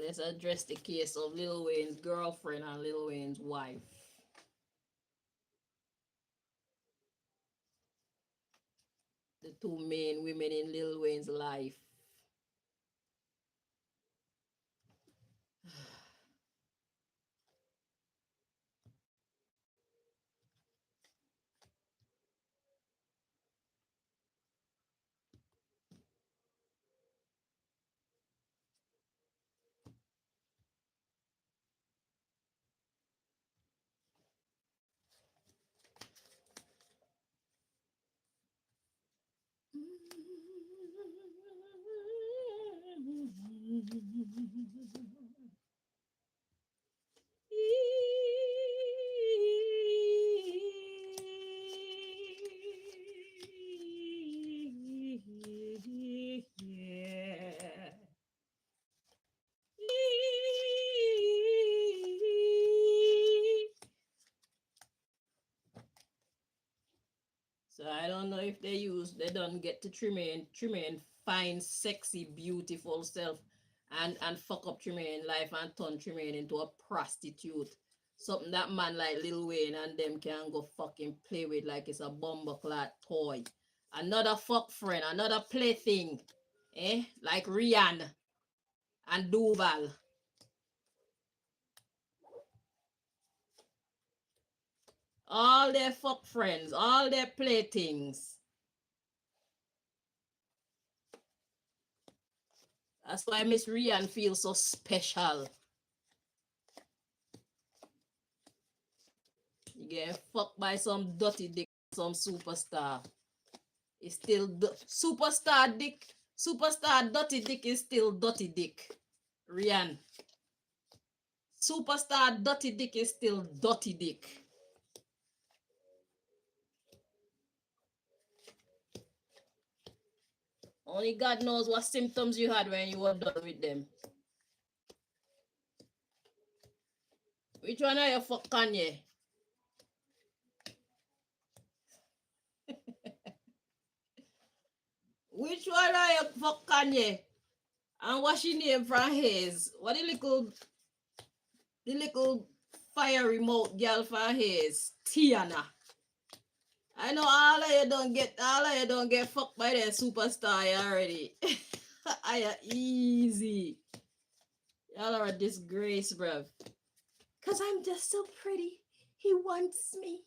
Let's address the case of Lil Wayne's girlfriend and Lil Wayne's wife. two main women in Lil Wayne's life. So I don't know if they don't get to Tremaine fine, sexy, beautiful self and fuck up Tremaine life and turn Tremaine into a prostitute. Something that man like Lil Wayne and them can go fucking play with like it's a bumbleclad toy. Another fuck friend, another plaything. Like Rihanna and Duval. All their fuck friends, all their playthings. That's why Miss Rian feels so special. You get fucked by some dirty dick, some superstar. It's still superstar dick. Superstar dirty dick is still dirty dick. Rian. Superstar dirty dick is still dirty dick. Only God knows what symptoms you had when you were done with them. Which one are you fuck Kanye? Which one are you fuck Kanye? And what's your name from Hayes? What the little fire remote girl from Hayes? Tiana. I know all of you don't get fucked by the superstar already. I easy. Y'all are a disgrace, bruv. Cause I'm just so pretty. He wants me.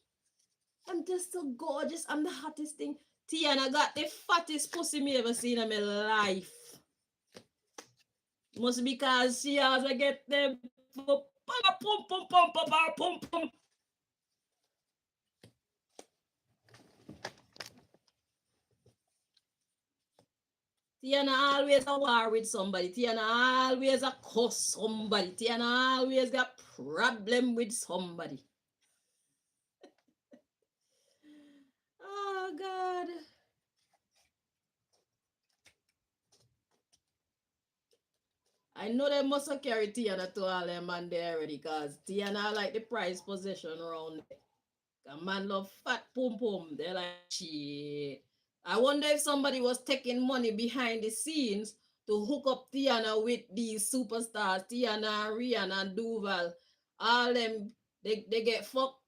I'm just so gorgeous. I'm the hottest thing. Tiana got the fattest pussy me ever seen in my life. Must be because she has to get them pum pum pum pum pum. Tiana always a war with somebody. Tiana always a cuss somebody. Tiana always got problem with somebody. Oh God. I know they must have carried Tiana to all them man there already, cause Tiana like the prize possession around there. A man love fat pum pum. They're like shit. I wonder if somebody was taking money behind the scenes to hook up Tiana with these superstars, Tiana, Rihanna, and Duval. All them they get fucked,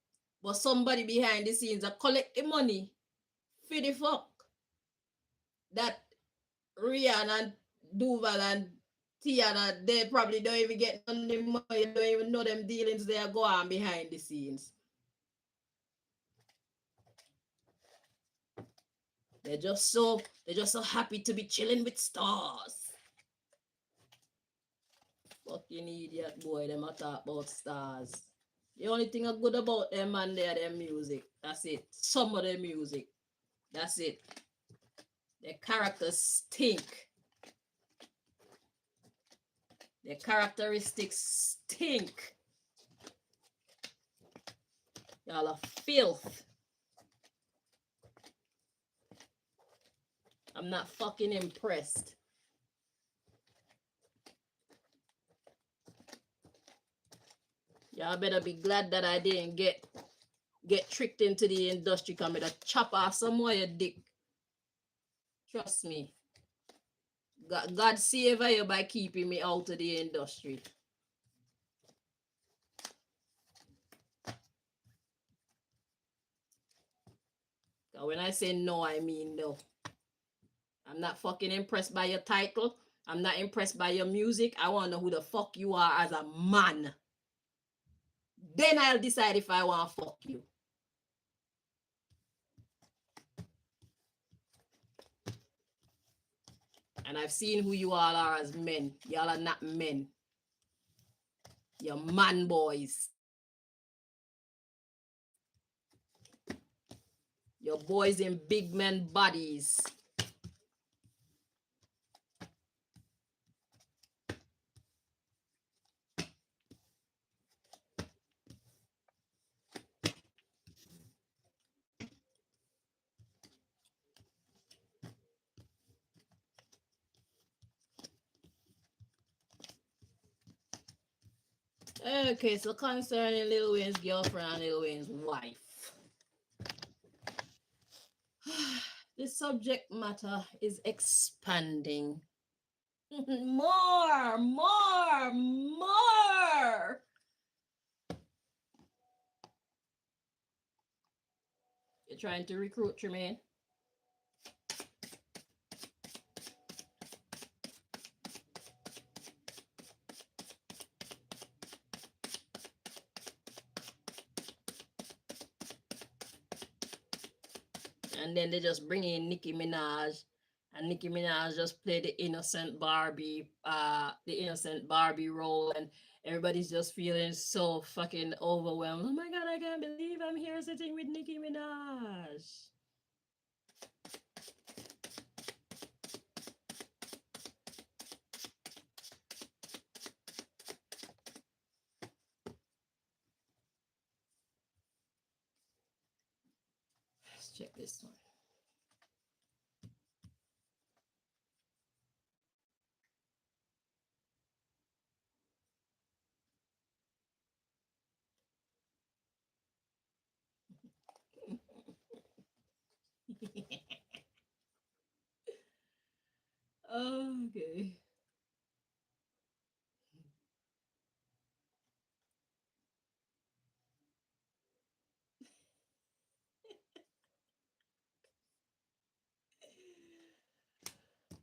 but somebody behind the scenes are collect the money for the fuck that Rihanna and Duval and Tiana, they probably don't even get none of the money, don't even know them dealings they are going on behind the scenes. They're just so happy to be chilling with stars. Fucking idiot boy, them a talk about stars. The only thing good about them man there, their music. That's it. Some of their music. That's it. Their characters stink. Their characteristics stink. Y'all are filth. I'm not fucking impressed. Y'all better be glad that I didn't get tricked into the industry. Come with a chop off some more your dick. Trust me. God save you by keeping me out of the industry. When I say no, I mean no. I'm not fucking impressed by your title. I'm not impressed by your music. I want to know who the fuck you are as a man. Then I'll decide if I want to fuck you. And I've seen who you all are as men. Y'all are not men. You're man boys. You're boys in big men bodies. Okay, so concerning Lil Wayne's girlfriend and Lil Wayne's wife. The subject matter is expanding. More. You're trying to recruit Tremaine? And then they just bring in Nicki Minaj, and Nicki Minaj just play the innocent Barbie role, and everybody's just feeling so fucking overwhelmed. Oh my god, I can't believe I'm here sitting with Nicki Minaj. Let's check this one. Okay.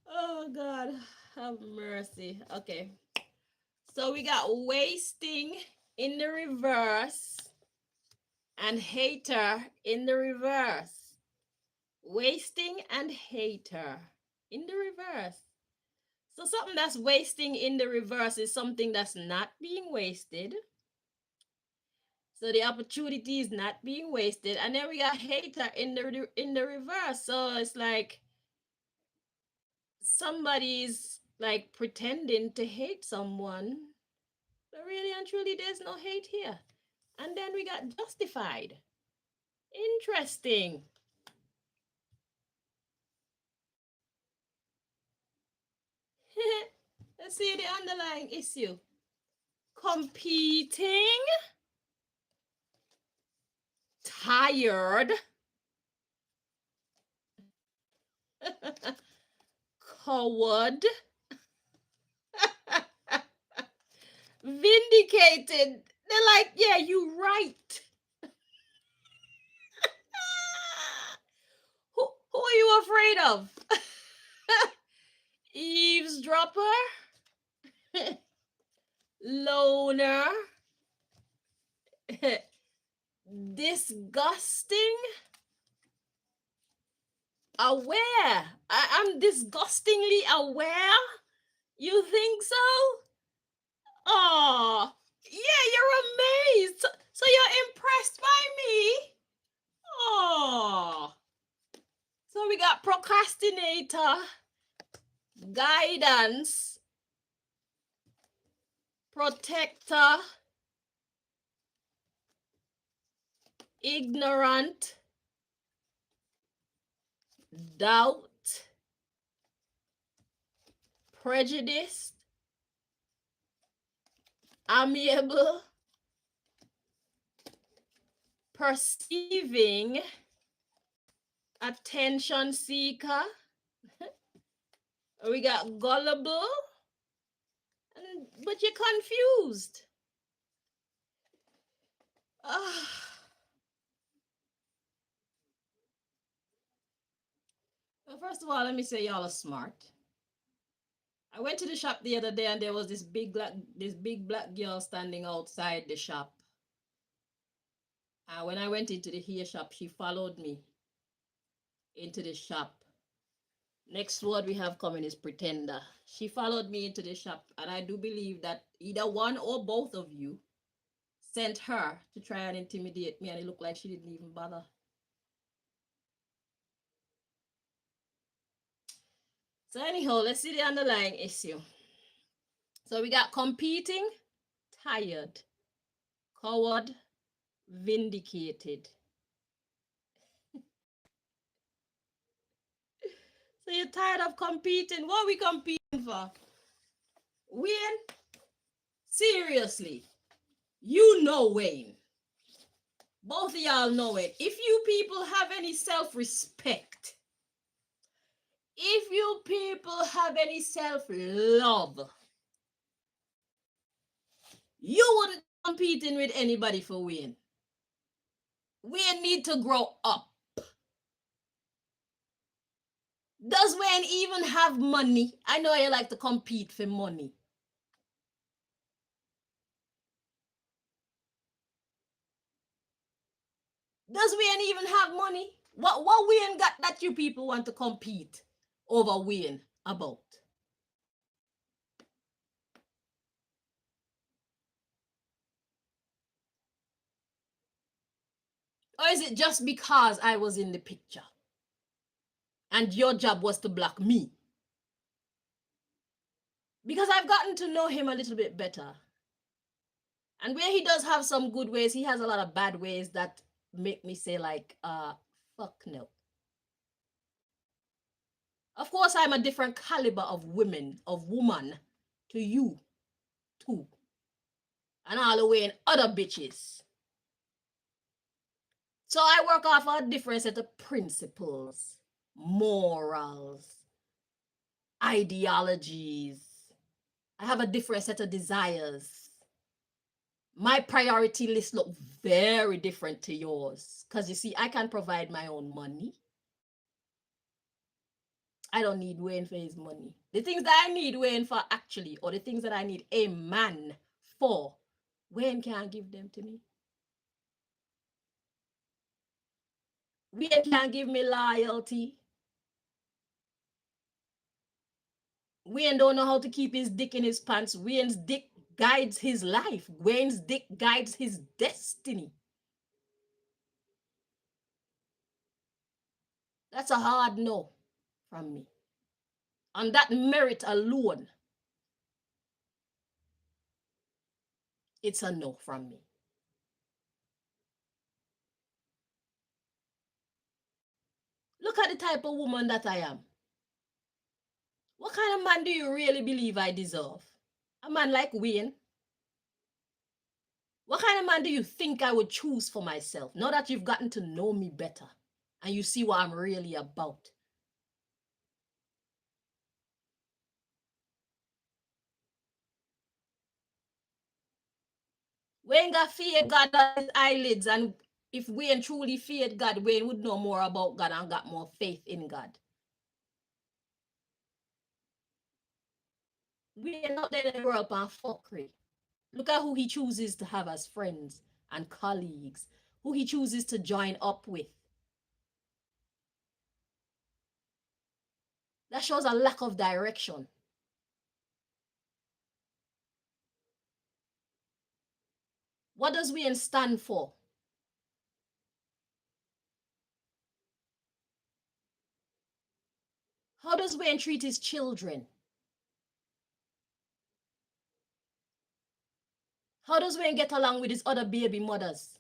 Oh God, have mercy. Okay. So we got wasting in the reverse and hater in the reverse. Wasting and hater in the reverse. So something that's wasting in the reverse is something that's not being wasted. So the opportunity is not being wasted. And then we got hater in the reverse. So it's like somebody's like pretending to hate someone, but really and truly there's no hate here. And then we got justified. Interesting. Let's see the underlying issue. Competing, tired, coward, vindicated. They're like, yeah, you right. Who are you afraid of? Eavesdropper, loner, disgusting, aware. I'm disgustingly aware. You think so? Oh, yeah, you're amazed. So you're impressed by me? Oh. So we got procrastinator, guidance, protector, ignorant, doubt, prejudiced, amiable, perceiving, attention seeker. We got gullible, but you're confused. Well, first of all, let me say y'all are smart. I went to the shop the other day and there was this big black girl standing outside the shop. And when I went into the hair shop, she followed me into the shop. Next word we have coming is pretender. She followed me into the shop, and I do believe that either one or both of you sent her to try and intimidate me, and it looked like she didn't even bother. So anyhow, let's see the underlying issue. So we got competing, tired, coward, vindicated. So you're tired of competing. What are we competing for? Wayne? Seriously. You know Wayne. Both of y'all know it. If you people have any self-respect, if you people have any self-love, you wouldn't be competing with anybody for Wayne. Wayne need to grow up. Does Wayne even have money? I know you like to compete for money. Does Wayne even have money? What Wayne got that you people want to compete over Wayne about? Or is it just because I was in the picture and your job was to block me? Because I've gotten to know him a little bit better. And where he does have some good ways, he has a lot of bad ways that make me say like, fuck no. Of course, I'm a different caliber of woman to you too. And all the way in other bitches. So I work off a different set of principles, morals, ideologies. I have a different set of desires. My priority list look very different to yours. Because you see, I can provide my own money. I don't need Wayne for his money. The things that I need Wayne for actually, or the things that I need a man for, Wayne can't give them to me. Wayne can't give me loyalty. Wayne don't know how to keep his dick in his pants. Wayne's dick guides his life. Wayne's dick guides his destiny. That's a hard no from me. On that merit alone, it's a no from me. Look at the type of woman that I am. What kind of man do you really believe I deserve? A man like Wayne? What kind of man do you think I would choose for myself? Now that you've gotten to know me better and you see what I'm really about. Wayne got feared God on his eyelids, and if Wayne truly feared God, Wayne would know more about God and got more faith in God. Wayne out there in the world and fuckery. Look at who he chooses to have as friends and colleagues, who he chooses to join up with. That shows a lack of direction. What does Wayne stand for? How does Wayne treat his children? How does Wayne get along with his other baby mothers?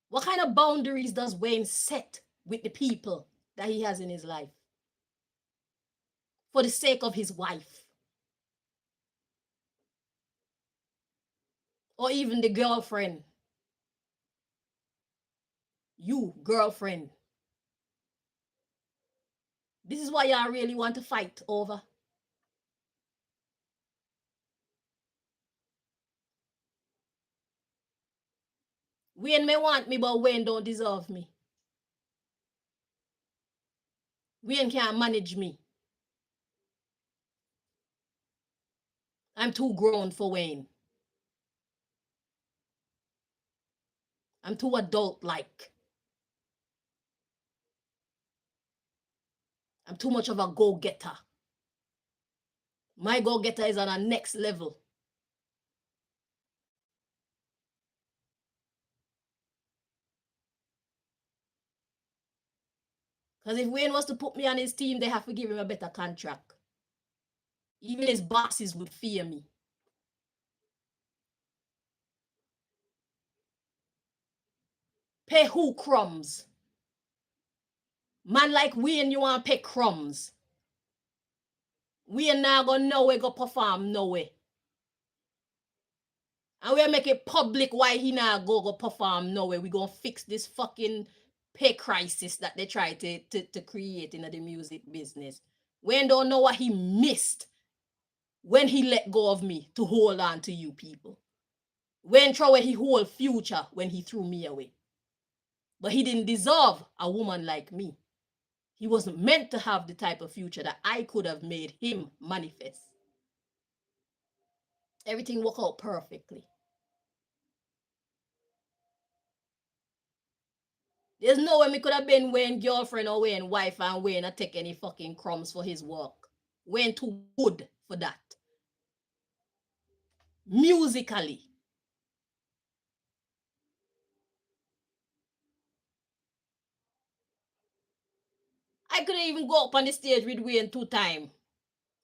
What kind of boundaries does Wayne set with the people that he has in his life for the sake of his wife? Or even the girlfriend? You, girlfriend. This is what y'all really want to fight over. Wayne may want me, but Wayne don't deserve me. Wayne can't manage me. I'm too grown for Wayne. I'm too adult-like. I'm too much of a go-getter. My go-getter is on a next level. Because if Wayne was to put me on his team, they have to give him a better contract. Even his bosses would fear me. Pay who crumbs? Man like Wayne, you want to pay crumbs. Wayne now go nowhere, go perform nowhere. And we make it public why he now go perform nowhere. We gonna fix this fucking pay crisis that they try to create in the music business. Wayne don't know what he missed when he let go of me to hold on to you people. Wayne throw away his whole future when he threw me away. But he didn't deserve a woman like me. He wasn't meant to have the type of future that I could have made him manifest. Everything worked out perfectly. There's no way me could have been Wayne girlfriend or Wayne wife and Wayne not take any fucking crumbs for his work. Wayne too good for that. Musically. I couldn't even go up on the stage with Wayne 2 times.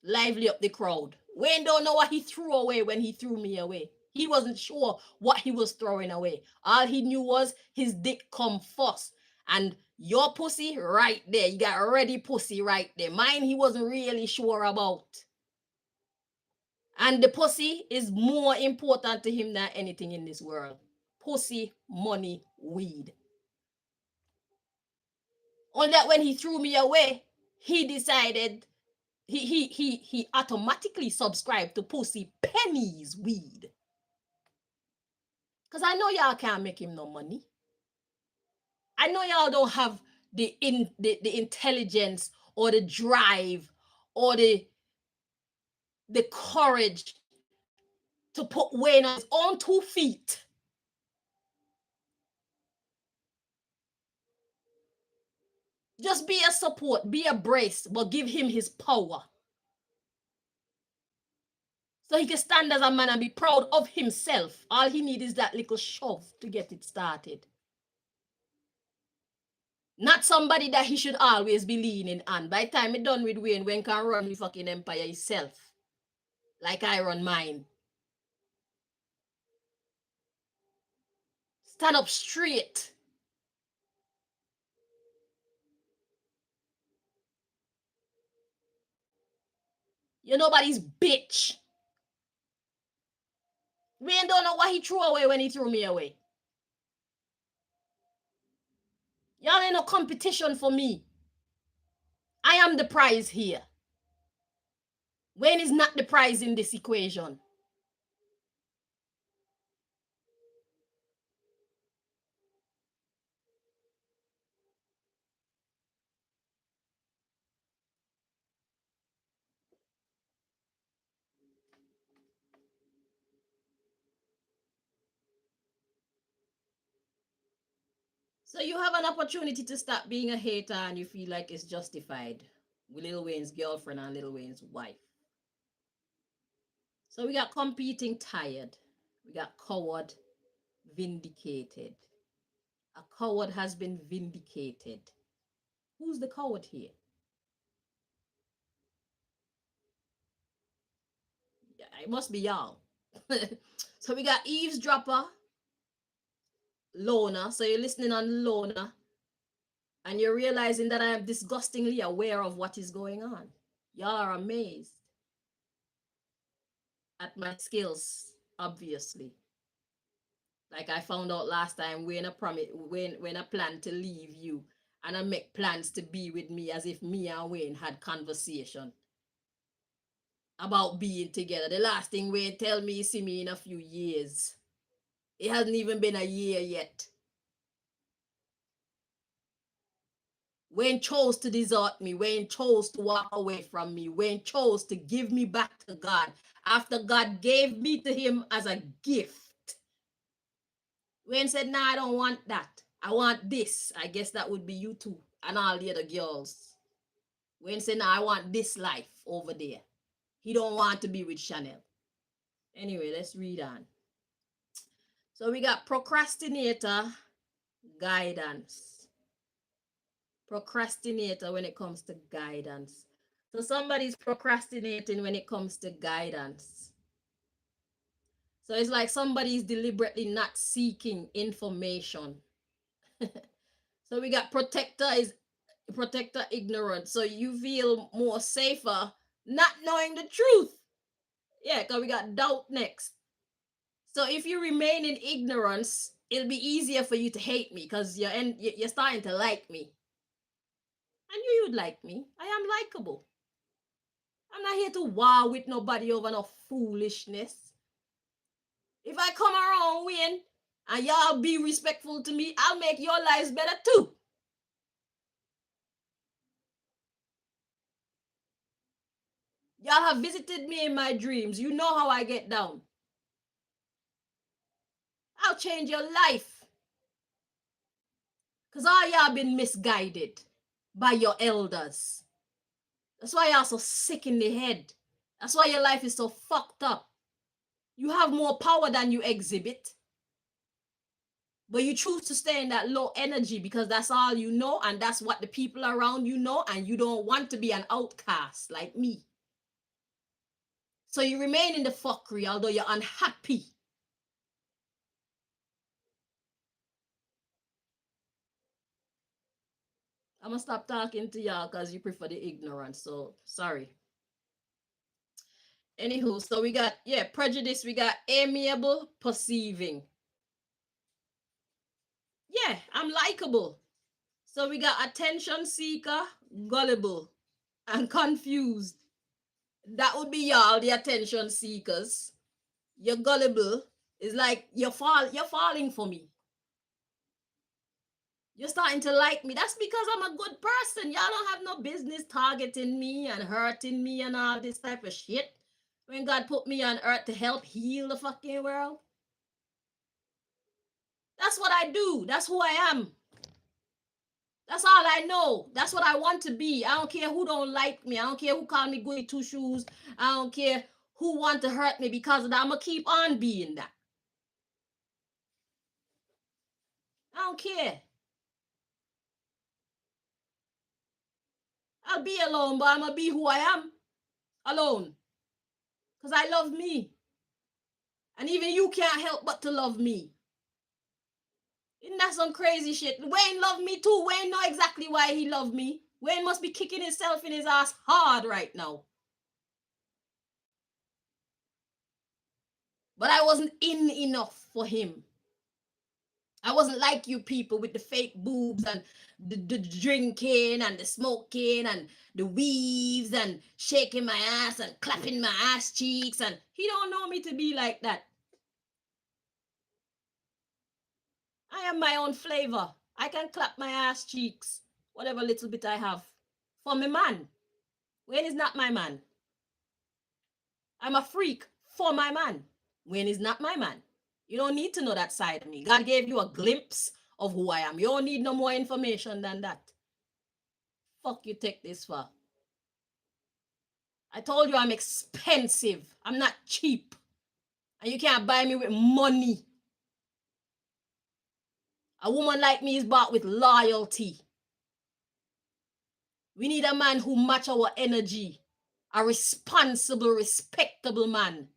Lively up the crowd. Wayne don't know what he threw away when he threw me away. He wasn't sure what he was throwing away. All he knew was his dick come first. And your pussy right there. You got ready pussy right there. Mine he wasn't really sure about. And the pussy is more important to him than anything in this world. Pussy, money, weed. Only that when he threw me away, he decided he automatically subscribed to pussy, pennies, weed. Because I know y'all can't make him no money. I know y'all don't have the intelligence or the drive or the courage to put Wayne on his own 2 feet. Just be a support, be a brace, but give him his power. So he can stand as a man and be proud of himself. All he needs is that little shove to get it started. Not somebody that he should always be leaning on. By the time he done with Wayne can run his fucking empire himself. Like I run mine. Stand up straight. You're nobody's bitch. Wayne don't know what he threw away when he threw me away. Y'all ain't no competition for me. I am the prize here. Wayne is not the prize in this equation. So you have an opportunity to stop being a hater and you feel like it's justified with Lil Wayne's girlfriend and Lil Wayne's wife. So we got competing tired. We got coward vindicated. A coward has been vindicated. Who's the coward here? Yeah, it must be y'all. So we got eavesdropper, loner. So you're listening on loner and you're realizing that I am disgustingly aware of what is going on. Y'all are amazed at my skills, obviously. Like I found out last time when I plan to leave you and I make plans to be with me as if me and Wayne had conversation about being together. The last thing Wayne tell me is see me in a few years. It hasn't even been a year yet. Wayne chose to desert me. Wayne chose to walk away from me. Wayne chose to give me back to God after God gave me to him as a gift. Wayne said, nah, I don't want that. I want this. I guess that would be you too and all the other girls. Wayne said, nah, I want this life over there. He don't want to be with Chanel. Anyway, let's read on. So we got procrastinator guidance. Procrastinator when it comes to guidance. So somebody's procrastinating when it comes to guidance. So it's like somebody's deliberately not seeking information. So we got protector ignorant. So you feel more safer not knowing the truth. Yeah, because we got doubt next. So if you remain in ignorance, it'll be easier for you to hate me because you're starting to like me. I knew you'd like me. I am likable. I'm not here to war with nobody over no foolishness. If I come around win and y'all be respectful to me, I'll make your lives better too. Y'all have visited me in my dreams. You know how I get down. I'll change your life. Because all y'all been misguided by your elders. That's why y'all so sick in the head. That's why your life is so fucked up. You have more power than you exhibit. But you choose to stay in that low energy because that's all you know and that's what the people around you know, and you don't want to be an outcast like me. So you remain in the fuckery although you're unhappy. I'm gonna stop talking to y'all because you prefer the ignorance. So sorry. Anywho, so we got, prejudice. We got amiable, perceiving. Yeah, I'm likable. So we got attention seeker, gullible, and confused. That would be y'all, the attention seekers. You're gullible. It's like you're falling for me. You're starting to like me. That's because I'm a good person. Y'all don't have no business targeting me and hurting me and all this type of shit. When God put me on earth to help heal the fucking world. That's what I do. That's who I am. That's all I know. That's what I want to be. I don't care who don't like me. I don't care who call me goody two shoes. I don't care who want to hurt me because of that. I'm going to keep on being that. I don't care. I'll be alone, but I'm going to be who I am alone. Because I love me. And even you can't help but to love me. Isn't that some crazy shit? Wayne loved me too. Wayne know exactly why he loved me. Wayne must be kicking himself in his ass hard right now. But I wasn't in enough for him. I wasn't like you people with the fake boobs and the drinking and the smoking and the weaves and shaking my ass and clapping my ass cheeks. And he don't know me to be like that. I am my own flavor. I can clap my ass cheeks, whatever little bit I have, for my man. Wayne is not my man. I'm a freak for my man. Wayne is not my man. You don't need to know that side of me. God gave you a glimpse of who I am. You don't need no more information than that. Fuck you take this for. I told you I'm expensive. I'm not cheap. And you can't buy me with money. A woman like me is bought with loyalty. We need a man who match our energy. A responsible, respectable man.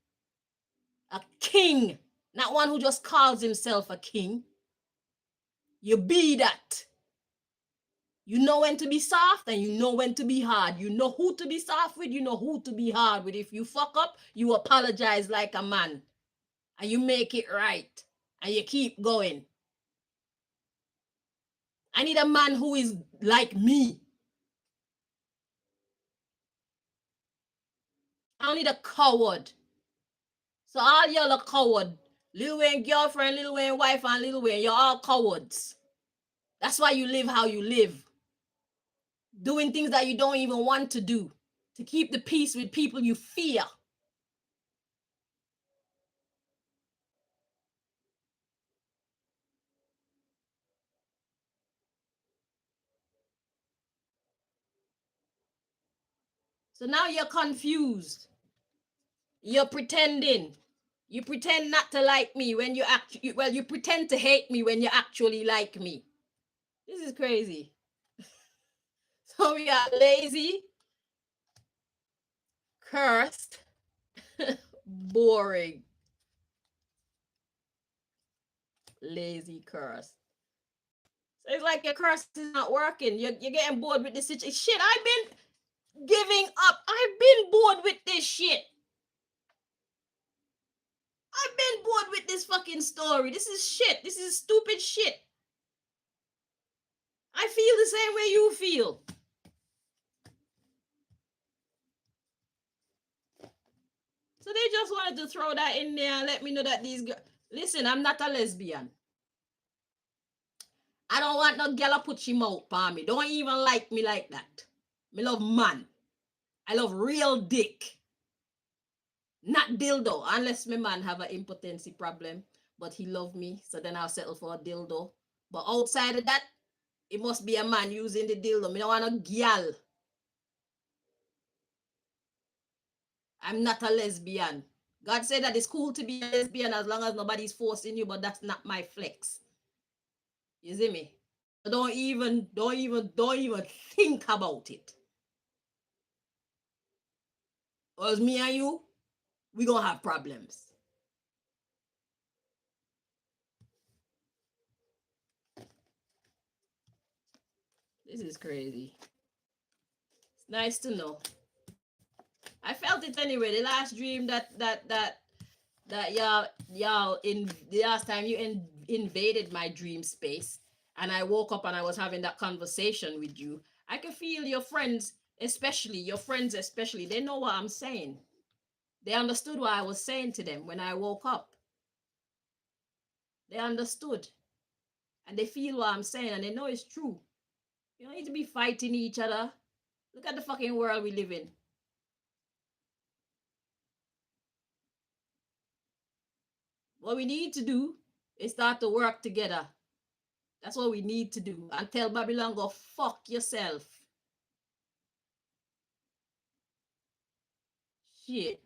A king. Not one who just calls himself a king. You be that. You know when to be soft and you know when to be hard. You know who to be soft with, you know who to be hard with. If you fuck up, you apologize like a man. And you make it right. And you keep going. I need a man who is like me. I don't need a coward. So all y'all are coward. Lil Wayne girlfriend, Lil Wayne wife, and Lil Wayne, you're all cowards. That's why you live how you live. doing things that you don't even want to do, to keep the peace with people you fear. So now you're confused. You're pretending. You pretend not to like me when you actually, well, you pretend to hate me when you actually like me. This is crazy. So we are lazy, cursed, boring, lazy, cursed. So it's like your curse is not working. You're getting bored with this situation. Shit, I've been giving up. I've been bored with this shit. I've been bored with this fucking story. This is shit. This is stupid shit. I feel the same way you feel. So they just wanted to throw that in there and let me know that these girls. Listen, I'm not a lesbian. I don't want no girl to put she mouth on me. Don't even like me like that. Me love man. I love real dick. Not dildo. Unless my man have an impotency problem. But he love me. So then I'll settle for a dildo. But outside of that, it must be a man using the dildo. Me don't want a girl. I'm not a lesbian. God said that it's cool to be a lesbian as long as nobody's forcing you, but that's not my flex. You see me? Don't even think about it. Or it's me and you, we gonna have problems. This is crazy. It's nice to know. I felt it anyway. The last dream that y'all in the last time you invaded my dream space, and I woke up and I was having that conversation with you. I can feel your friends, especially, they know what I'm saying. They understood what I was saying to them when I woke up. They understood. And they feel what I'm saying and they know it's true. You don't need to be fighting each other. Look at the fucking world we live in. What we need to do is start to work together. That's what we need to do. And tell Babylon, go fuck yourself. Shit.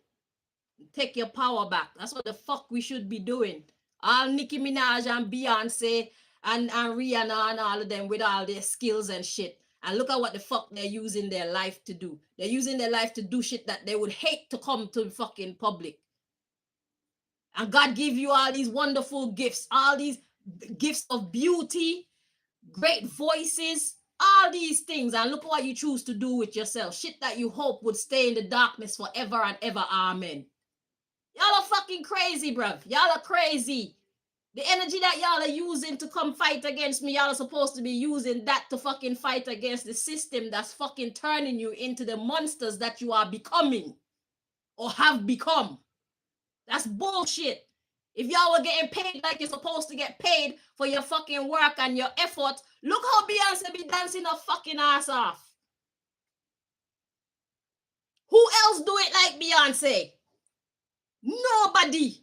Take your power back. That's what the fuck we should be doing. All Nicki Minaj and Beyonce and Rihanna and all of them with all their skills and shit. And look at what the fuck they're using their life to do. They're using their life to do shit that they would hate to come to the fucking public. And God give you all these wonderful gifts, all these gifts of beauty, great voices, all these things. And look what you choose to do with yourself. Shit that you hope would stay in the darkness forever and ever. Amen. Y'all are fucking crazy, bruv. Y'all are crazy. The energy that y'all are using to come fight against me, y'all are supposed to be using that to fucking fight against the system that's fucking turning you into the monsters that you are becoming or have become. That's bullshit. If y'all were getting paid like you're supposed to get paid for your fucking work and your effort, look how Beyonce be dancing her fucking ass off. Who else do it like Beyonce? Nobody.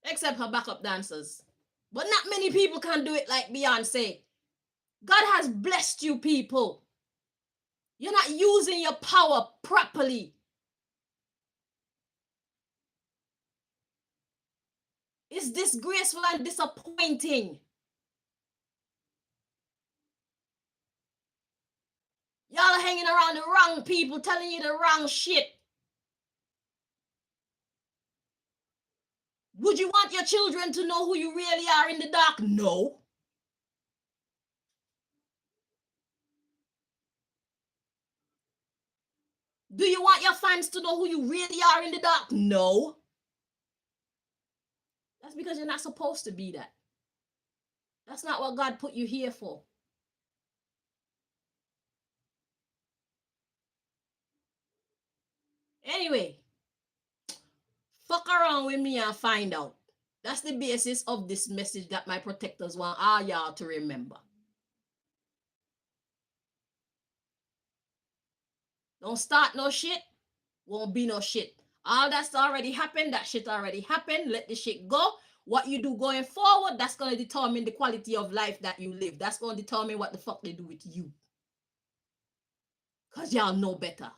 Except her backup dancers. But not many people can do it like Beyonce. God has blessed you people. You're not using your power properly. It's disgraceful and disappointing. Y'all are hanging around the wrong people, telling you the wrong shit. Would you want your children to know who you really are in the dark? No. Do you want your fans to know who you really are in the dark? No. That's because you're not supposed to be that. That's not what God put you here for. Anyway, fuck around with me and find out. That's the basis of this message that my protectors want all y'all to remember. Don't start no shit. Won't be no shit. All that's already happened. That shit already happened. Let the shit go. What you do going forward, that's going to determine the quality of life that you live. That's going to determine what the fuck they do with you. Because y'all know better.